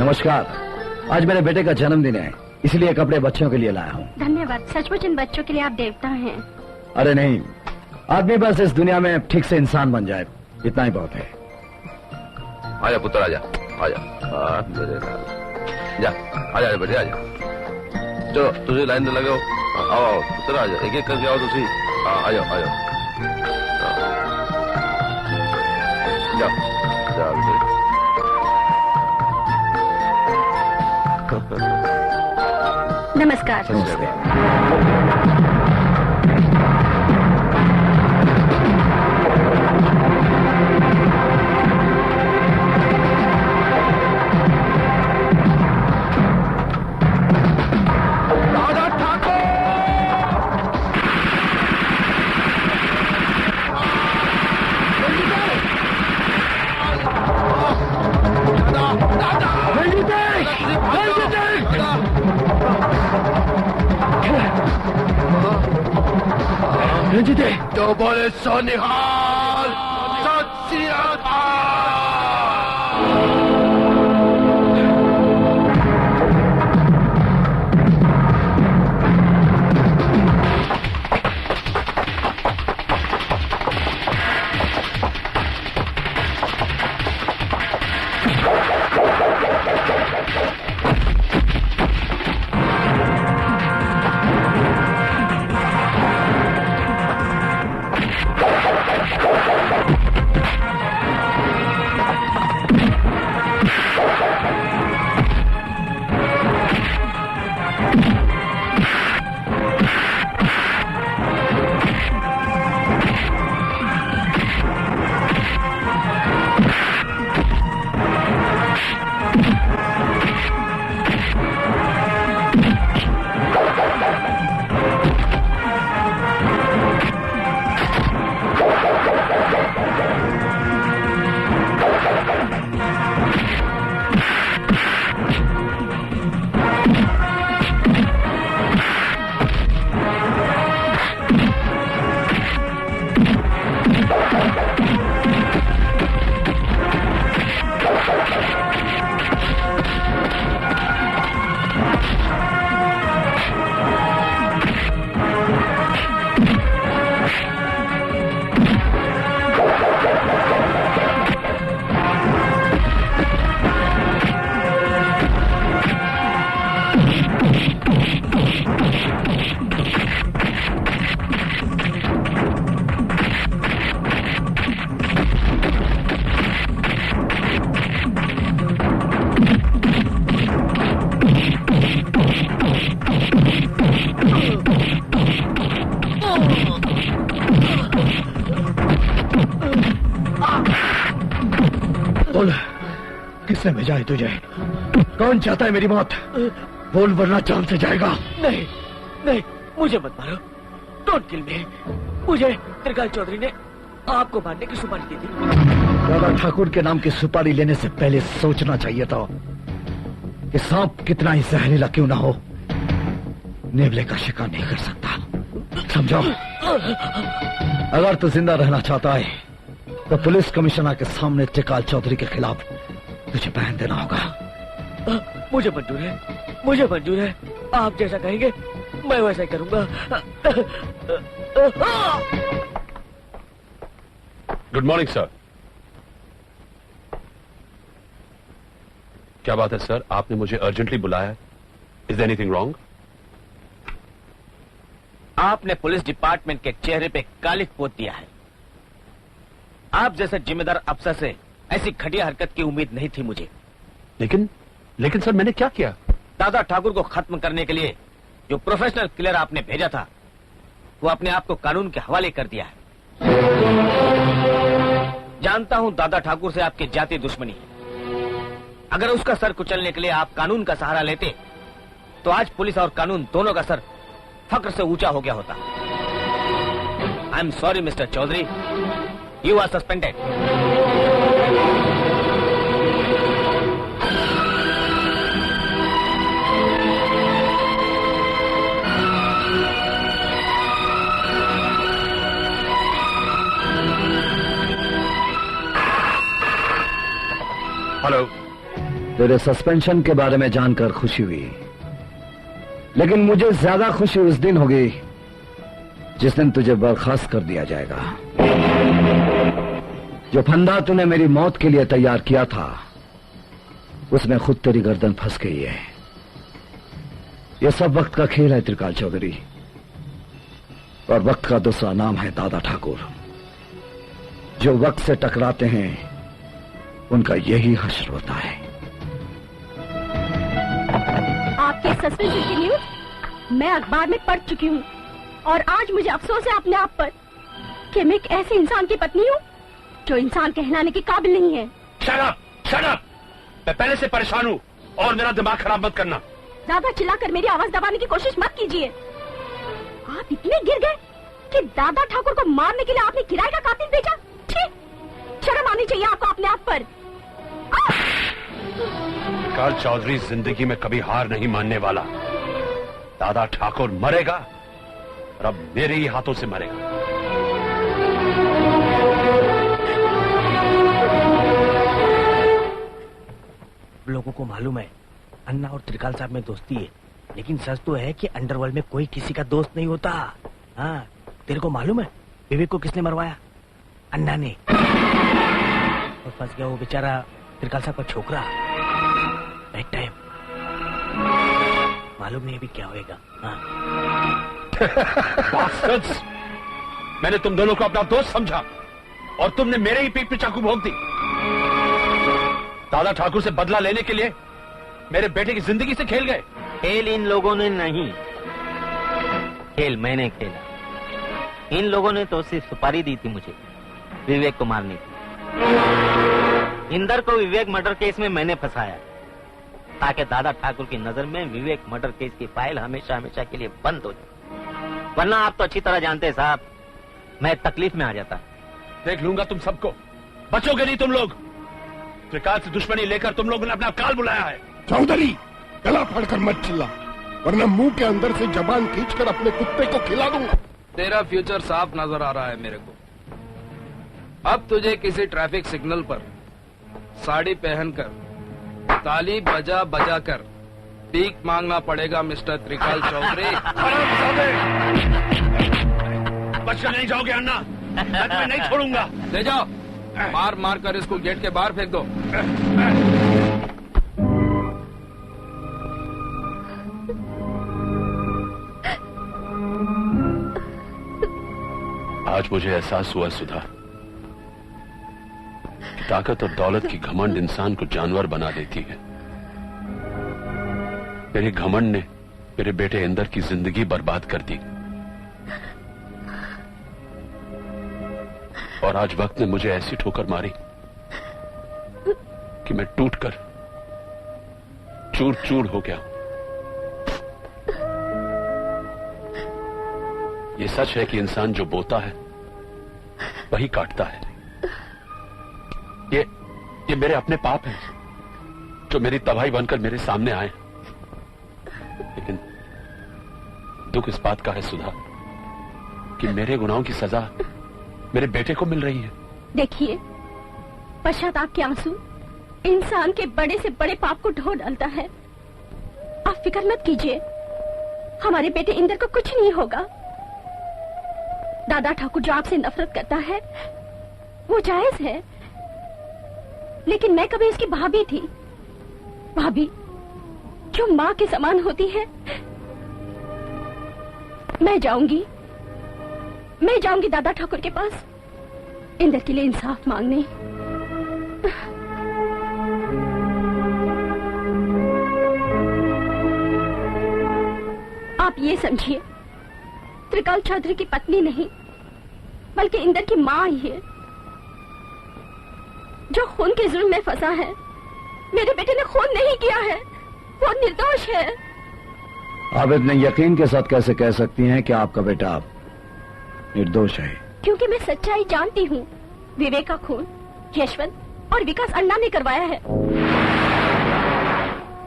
नमस्कार। आज मेरे बेटे का जन्मदिन है, इसलिए कपड़े बच्चों के लिए लाया हूँ। धन्यवाद। सचमुच इन बच्चों के लिए आप देवता हैं। अरे नहीं, आदमी बस इस दुनिया में ठीक से इंसान बन जाए, इतना ही बहुत है। आजा पुत्र, आजा आजा। मेरे लाल, जा आजा बेटे, आजा। चलो तुझे लाइन में लगाओ। आओ आओ पुत्र, आजा। एक एक करके आओ तुझी। आ जाओ आ जाओ। जाओ जाओ बेटे। नमस्कार। रंजीत तो बोले सोनिहाल सत श्री अकाल। बोल, किसने भेजा है तुझे? कौन चाहता है मेरी मौत? बोल वरना जान से जाएगा। नहीं नहीं, मुझे मत मारो, डोंट किल मी। मुझे त्रिकाल चौधरी ने आपको मारने की सुपारी दी थी। दादा ठाकुर के नाम की सुपारी लेने से पहले सोचना चाहिए था कि सांप कितना ही जहरीला क्यों ना हो, नेवले का शिकार नहीं कर सकता। समझो, अगर तू जिंदा रहना चाहता है तो पुलिस कमिश्नर के सामने त्रिकाल चौधरी के खिलाफ तुझे बयान देना होगा। मुझे मंजूर है, मुझे मंजूर है। आप जैसा कहेंगे मैं वैसा ही करूंगा। Good morning sir. क्या बात है सर, आपने मुझे अर्जेंटली बुलाया? Is there anything wrong? आपने पुलिस डिपार्टमेंट के चेहरे पे कालिख पोत दिया है। आप जैसे जिम्मेदार अफसर से ऐसी घटिया हरकत की उम्मीद नहीं थी मुझे। लेकिन सर मैंने क्या किया? दादा ठाकुर को खत्म करने के लिए जो प्रोफेशनल किलर आपने भेजा था वो अपने आप को कानून के हवाले कर दिया है। जानता हूं दादा ठाकुर से आपकी जाति दुश्मनी है। अगर उसका सर कुचलने के लिए आप कानून का सहारा लेते तो आज पुलिस और कानून दोनों का सर फक्र से ऊंचा हो गया होता। I am sorry mister Chaudhary, you are suspended. Hello. तेरे सस्पेंशन के बारे में जानकर खुशी हुई, लेकिन मुझे ज्यादा खुशी उस दिन होगी जिस दिन तुझे बर्खास्त कर दिया जाएगा। जो फंदा तूने मेरी मौत के लिए तैयार किया था उसमें खुद तेरी गर्दन फंस गई है। यह सब वक्त का खेल है त्रिकाल चौधरी, और वक्त का दूसरा नाम है दादा ठाकुर। जो वक्त से टकराते हैं उनका यही हश्र होता है। आपके सस्पेंशन की न्यूज मैं अखबार में पढ़ चुकी हूँ, और आज मुझे अफसोस है अपने आप पर कि मैं एक ऐसे इंसान की पत्नी हूँ जो इंसान कहलाने के काबिल नहीं है। Shut up! मैं पहले से परेशान हूँ और मेरा दिमाग खराब मत करना। ज्यादा चिल्लाकर मेरी आवाज दबाने की कोशिश मत कीजिए। आप इतने गिर गए कि दादा ठाकुर को मारने के लिए आपने किराए का कातिल भेजा। छी! शर्म आनी चाहिए आपको अपने आप पर। त्रिकाल चौधरी जिंदगी में कभी हार नहीं मानने वाला। दादा ठाकुर मरेगा और अब मेरे ही हाथों से मरेगा। सब लोगों को मालूम है अन्ना और त्रिकाल साहब में दोस्ती है, लेकिन सच तो है कि अंडरवर्ल्ड में कोई किसी का दोस्त नहीं होता। हाँ, तेरे को मालूम है विवेक को किसने मरवाया? अन्ना ने। और फंस गया वो बेचारा त्रिकाल साहब का छोकरा। Bad time. मालूम नहीं अभी क्या होएगा। हाँ। Bastards! मैंने तुम दोनों को अपना दोस्त समझा और तुमने मेरे ही पीठ पे चाकू भोंक दी। दादा ठाकुर से बदला लेने के लिए मेरे बेटे की जिंदगी से खेल गए। खेल इन लोगों ने नहीं, खेल मैंने खेला। इन लोगों ने तो सिर्फ सुपारी दी थी मुझे विवेक को मारने की। इंदर को विवेक मर्डर केस में मैंने फंसाया ताकि दादा ठाकुर की नजर में विवेक मर्डर केस की फाइल हमेशा हमेशा के लिए बंद हो जाए। वरना आप तो अच्छी तरह जानते हैं साहब, मैं तकलीफ में आ जाता। देख लूंगा तुम सबको, बचोगे नहीं तुम लोग। त्रिकाल से दुश्मनी लेकर तुम लोगों ने अपना काल बुलाया है। चौधरी, गला फाड़कर मत चिल्ला, वरना मुंह के अंदर से जबान खींचकर अपने कुत्ते को खिला दूंगा। तेरा फ्यूचर साफ नजर आ रहा है मेरे को। अब तुझे किसी ट्रैफिक सिग्नल पर साड़ी पहनकर ताली बजा बजा कर भीख मांगना पड़ेगा मिस्टर त्रिकाल चौधरी। बचकर नहीं जाओगे अन्ना, मैं नहीं छोड़ूंगा। ले जाओ, मार मार कर इसको गेट के बाहर फेंक दो। आज मुझे एहसास हुआ सुधा, ताकत और दौलत की घमंड इंसान को जानवर बना देती है। मेरे घमंड ने मेरे बेटे इंदर की जिंदगी बर्बाद कर दी और आज वक्त ने मुझे ऐसी ठोकर मारी कि मैं टूटकर चूर चूर हो गया। ये सच है कि इंसान जो बोता है वही काटता है। ये मेरे अपने पाप हैं जो मेरी तबाही बनकर मेरे सामने आए। लेकिन दुख इस बात का है सुधा कि मेरे गुनाहों की सजा मेरे बेटे को मिल रही है। देखिए, पश्चाताप के आंसू इंसान के बड़े से बड़े पाप को ढो डालता है। आप फिक्र मत कीजिए, हमारे बेटे इंदर को कुछ नहीं होगा। दादा ठाकुर जो आपसे नफरत करता है वो जायज है, लेकिन मैं कभी इसकी भाभी थी, भाभी जो माँ के समान होती है। मैं जाऊंगी दादा ठाकुर के पास इंदर के लिए इंसाफ मांगने। आप ये समझिए, त्रिकाल चौधरी की पत्नी नहीं बल्कि इंदर की माँ ही है जो खून के जुल्म में फंसा है। मेरे बेटे ने खून नहीं किया है, वो निर्दोष है। आप इतने यकीन के साथ कैसे कह सकती हैं कि आपका बेटा निर्दोष है? क्योंकि मैं सच्चाई जानती हूँ। विवेक का खून यशवंत और विकास अन्ना ने करवाया है।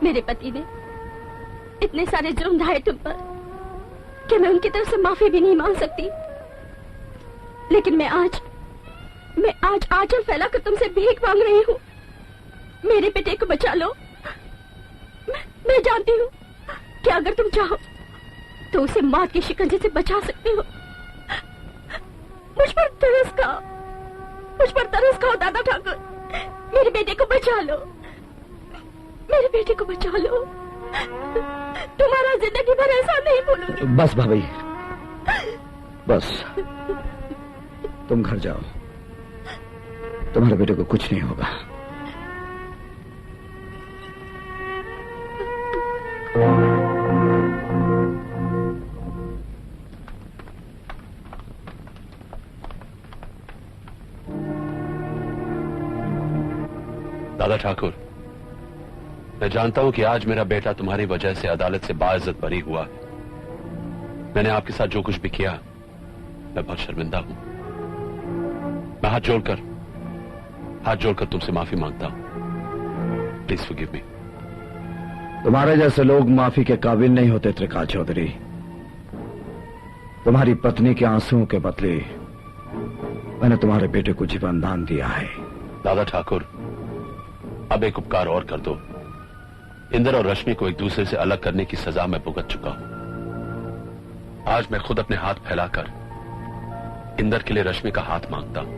मेरे पति ने इतने सारे जुर्म ढाए तुम पर कि मैं उनकी तरफ से माफी भी नहीं मांग सकती। लेकिन मैं आज आंचल फैलाकर तुमसे भीख मांग रही हूँ। मेरे बेटे को बचा लो। मैं जानती हूँ कि अगर तुम चाहो तो उसे मौत के शिकंजे से बचा सकते हो। मुझ पर तरस खाओ दादा ठाकुर। मेरे बेटे को बचा लो, मेरे बेटे को बचा लो। तुम्हारा जिंदगी भर ऐसा नहीं भूलूंगी। बस भाभी, बस तुम घर जाओ, तुम्हारे बेटे को कुछ नहीं होगा। दादा ठाकुर, मैं जानता हूं कि आज मेरा बेटा तुम्हारी वजह से अदालत से बाइज्जत बरी हुआ। मैंने आपके साथ जो कुछ भी किया मैं बहुत शर्मिंदा हूं। मैं हाथ जोड़कर तुमसे माफी मांगता हूं। Please forgive me. तुम्हारे जैसे लोग माफी के काबिल नहीं होते त्रिकाल चौधरी। तुम्हारी पत्नी के आंसुओं के बदले मैंने तुम्हारे बेटे को जीवन दान दिया है। दादा ठाकुर, अब एक उपकार और कर दो। इंदर और रश्मि को एक दूसरे से अलग करने की सजा मैं भुगत चुका हूं। आज मैं खुद अपने हाथ फैलाकर इंदर के लिए रश्मि का हाथ मांगता हूं।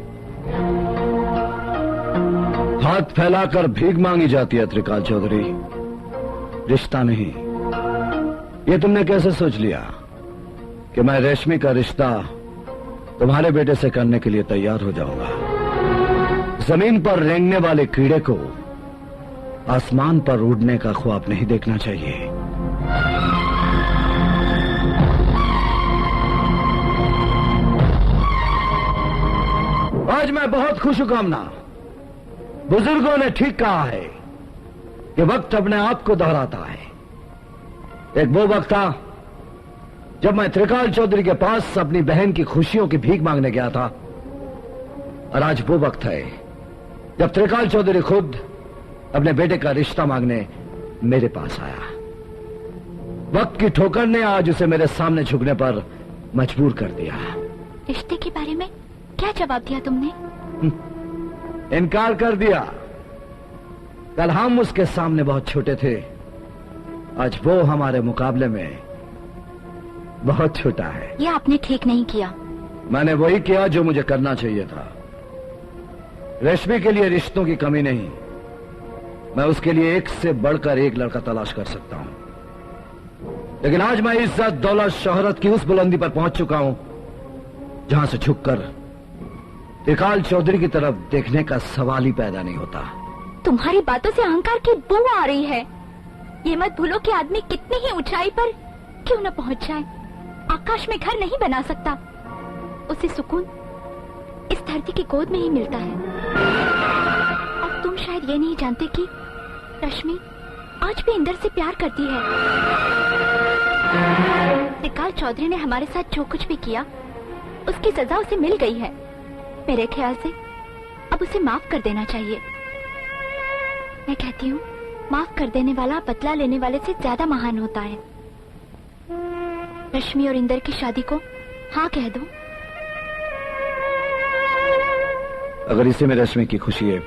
हाथ फैलाकर भीख मांगी जाती है त्रिकाल चौधरी, रिश्ता नहीं। ये तुमने कैसे सोच लिया कि मैं रश्मि का रिश्ता तुम्हारे बेटे से करने के लिए तैयार हो जाऊंगा? जमीन पर रेंगने वाले कीड़े को आसमान पर उड़ने का ख्वाब नहीं देखना चाहिए। आज मैं बहुत खुश हूं कामना। बुजुर्गों ने ठीक कहा है कि वक्त अपने आप को दोहराता है। एक वो वक्त था जब मैं त्रिकाल चौधरी के पास अपनी बहन की खुशियों की भीख मांगने गया था, और आज वो वक्त है जब त्रिकाल चौधरी खुद अपने बेटे का रिश्ता मांगने मेरे पास आया। वक्त की ठोकर ने आज उसे मेरे सामने झुकने पर मजबूर कर दिया। रिश्ते के बारे में क्या जवाब दिया तुमने? इनकार कर दिया। कल हम उसके सामने बहुत छोटे थे, आज वो हमारे मुकाबले में बहुत छोटा है। ये आपने ठीक नहीं किया। मैंने वही किया जो मुझे करना चाहिए था। रश्मि के लिए रिश्तों की कमी नहीं, मैं उसके लिए एक से बढ़कर एक लड़का तलाश कर सकता हूं। लेकिन आज मैं इज्जत, दौलत, शोहरत की उस बुलंदी पर पहुंच चुका हूं जहां से झुककर त्रिकाल चौधरी की तरफ देखने का सवाल ही पैदा नहीं होता। तुम्हारी बातों से अहंकार की बू आ रही है। ये मत भूलो कि आदमी कितनी ही ऊंचाई पर क्यों न पहुंच जाए, आकाश में घर नहीं बना सकता। उसे सुकून इस धरती की गोद में ही मिलता है। और तुम शायद ये नहीं जानते कि रश्मि आज भी इंदर से प्यार करती है। त्रिकाल चौधरी ने हमारे साथ जो कुछ भी किया उसकी सजा उसे मिल गई है। मेरे ख्याल से अब उसे माफ कर देना चाहिए। मैं कहती हूँ माफ कर देने वाला बदला लेने वाले से ज्यादा महान होता है। रश्मि और इंदर की शादी को हाँ कह दो। अगर इसी में रश्मि की खुशी है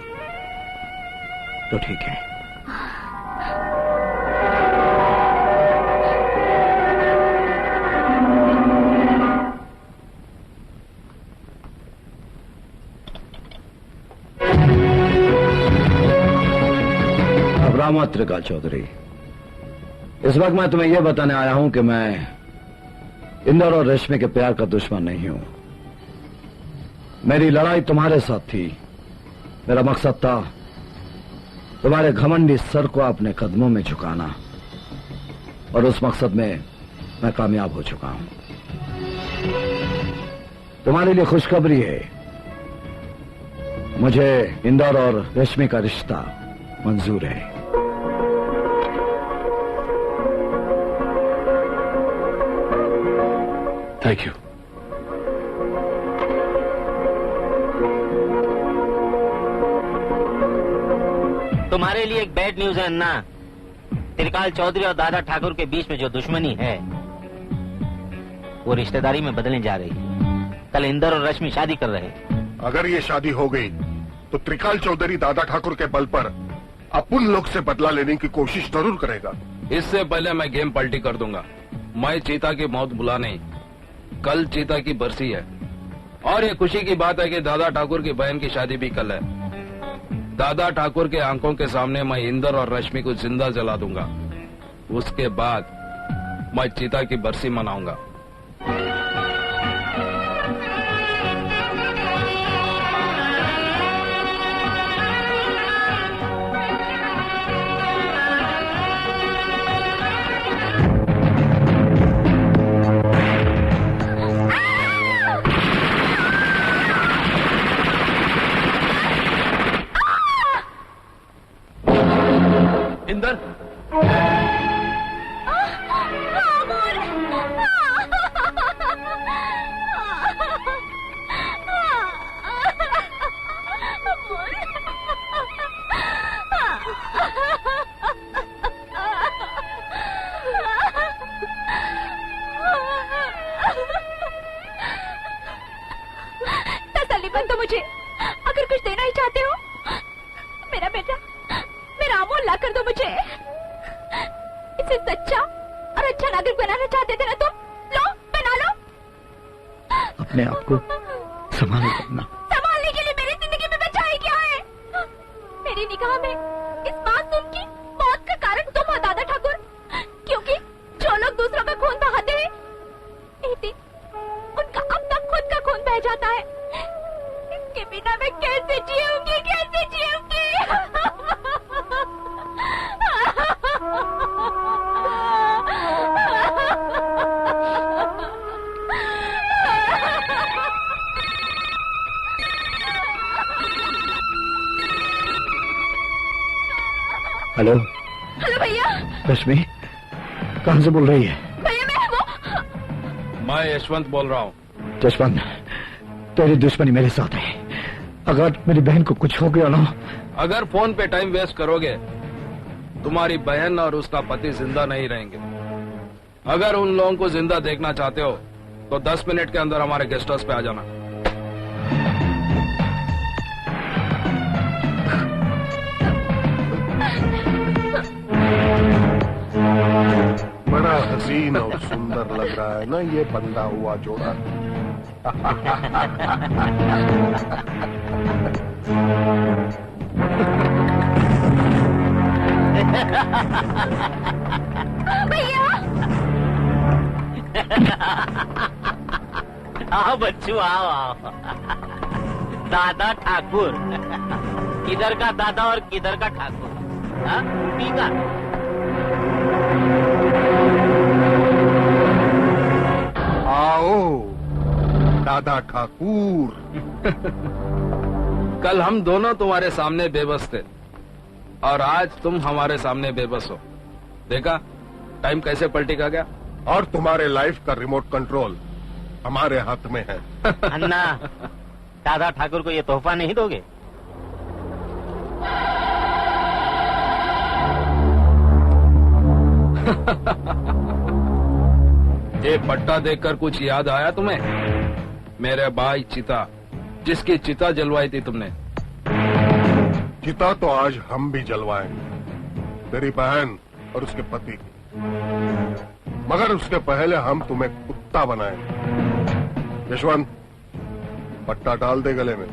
तो ठीक है। घबराओ मत त्रिकाल चौधरी। इस वक्त मैं तुम्हें यह बताने आया हूं कि मैं इंदर और रश्मि के प्यार का दुश्मन नहीं हूं। मेरी लड़ाई तुम्हारे साथ थी। मेरा मकसद था तुम्हारे घमंडी सर को अपने कदमों में झुकाना, और उस मकसद में मैं कामयाब हो चुका हूं। तुम्हारे लिए खुशखबरी है, मुझे इंदर और रश्मि का रिश्ता मंजूर है। Thank you. तुम्हारे लिए एक बैड न्यूज है अन्ना। त्रिकाल चौधरी और दादा ठाकुर के बीच में जो दुश्मनी है वो रिश्तेदारी में बदलने जा रही है। कल इंदर और रश्मि शादी कर रहे हैं। अगर ये शादी हो गई तो त्रिकाल चौधरी दादा ठाकुर के बल पर अपन लोग से बदला लेने की कोशिश जरूर करेगा। इससे पहले मैं गेम पलटी कर दूंगा। मैं चीता की मौत बुला नहीं। कल चीता की बरसी है और ये खुशी की बात है कि दादा ठाकुर की बहन की शादी भी कल है। दादा ठाकुर के आंखों के सामने मैं इंदर और रश्मि को जिंदा जला दूंगा। उसके बाद मैं चीता की बरसी मनाऊंगा। इंदर, तसल्लीबख्श दो मुझे। अगर कुछ देना ही चाहते हो, मेरा बेटा, मेरा अमोल ला कर दो मुझे। से सच्चा और अच्छा नागरिक बनाना चाहते थे ना तुम? लो बना लो। अपने आप को संभालो करना। संभालने के लिए मेरी जिंदगी में बचाई क्या है? मेरी निगाह में इस मासूम की मौत का कारण तुम हो दादा ठाकुर, क्योंकि जो लोग दूसरों का खून बहाते हैं एक दिन उनका अपना खुद का खून बह जाता है। इसके बिना मैं कैसे जीऊंगी, कैसे जीऊंगी? हेलो हेलो भैया। रश्मि कहाँ से बोल रही है? भैया मैं वो मैं यशवंत बोल रहा हूँ। जसवंत, तेरी दुश्मनी मेरे साथ है। अगर मेरी बहन को कुछ हो गया ना। अगर फोन पे टाइम वेस्ट करोगे तुम्हारी बहन और उसका पति जिंदा नहीं रहेंगे। अगर उन लोगों को जिंदा देखना चाहते हो तो 10 मिनट के अंदर हमारे गेस्ट हाउस पे आ जाना। बड़ा हसीन और सुंदर लग रहा है ना ये बंधा हुआ जोड़ा। भैया। आओ बच्चू आओ आओ। दादा ठाकुर, किधर का दादा और किधर का ठाकुर? हाँ ठीक है। आओ दादा ठाकुर। कल हम दोनों तुम्हारे सामने बेबस थे और आज तुम हमारे सामने बेबस हो। देखा टाइम कैसे पलटी का गया। और तुम्हारे लाइफ का रिमोट कंट्रोल हमारे हाथ में है। अन्ना, दादा ठाकुर को ये तोहफा नहीं दोगे? ये पट्टा देखकर कुछ याद आया तुम्हें? मेरे भाई चिता, जिसकी चिता जलवाई थी तुमने। चिता तो आज हम भी जलवाएंगे, तेरी बहन और उसके पति की। मगर उसके पहले हम तुम्हें कुत्ता बनाएंगे। यशवंत, पट्टा डाल दे गले में।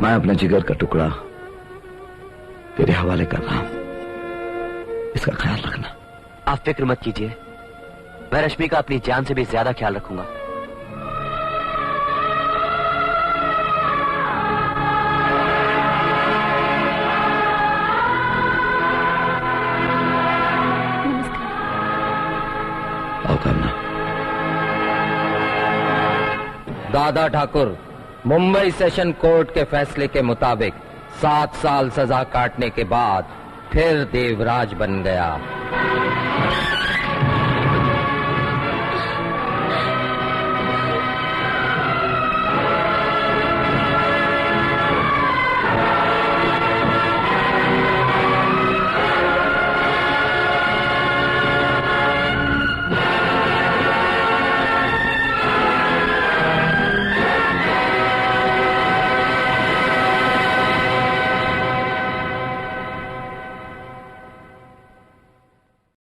मैं अपना जिगर का टुकड़ा तेरे हवाले कर रहा हूं, इसका ख्याल रखना। आप फिक्र मत कीजिए, मैं रश्मि का अपनी जान से भी ज्यादा ख्याल रखूंगा। आओ करना। दादा ठाकुर, मुंबई सेशन कोर्ट के फैसले के मुताबिक 7 साल सजा काटने के बाद फिर देवराज बन गया।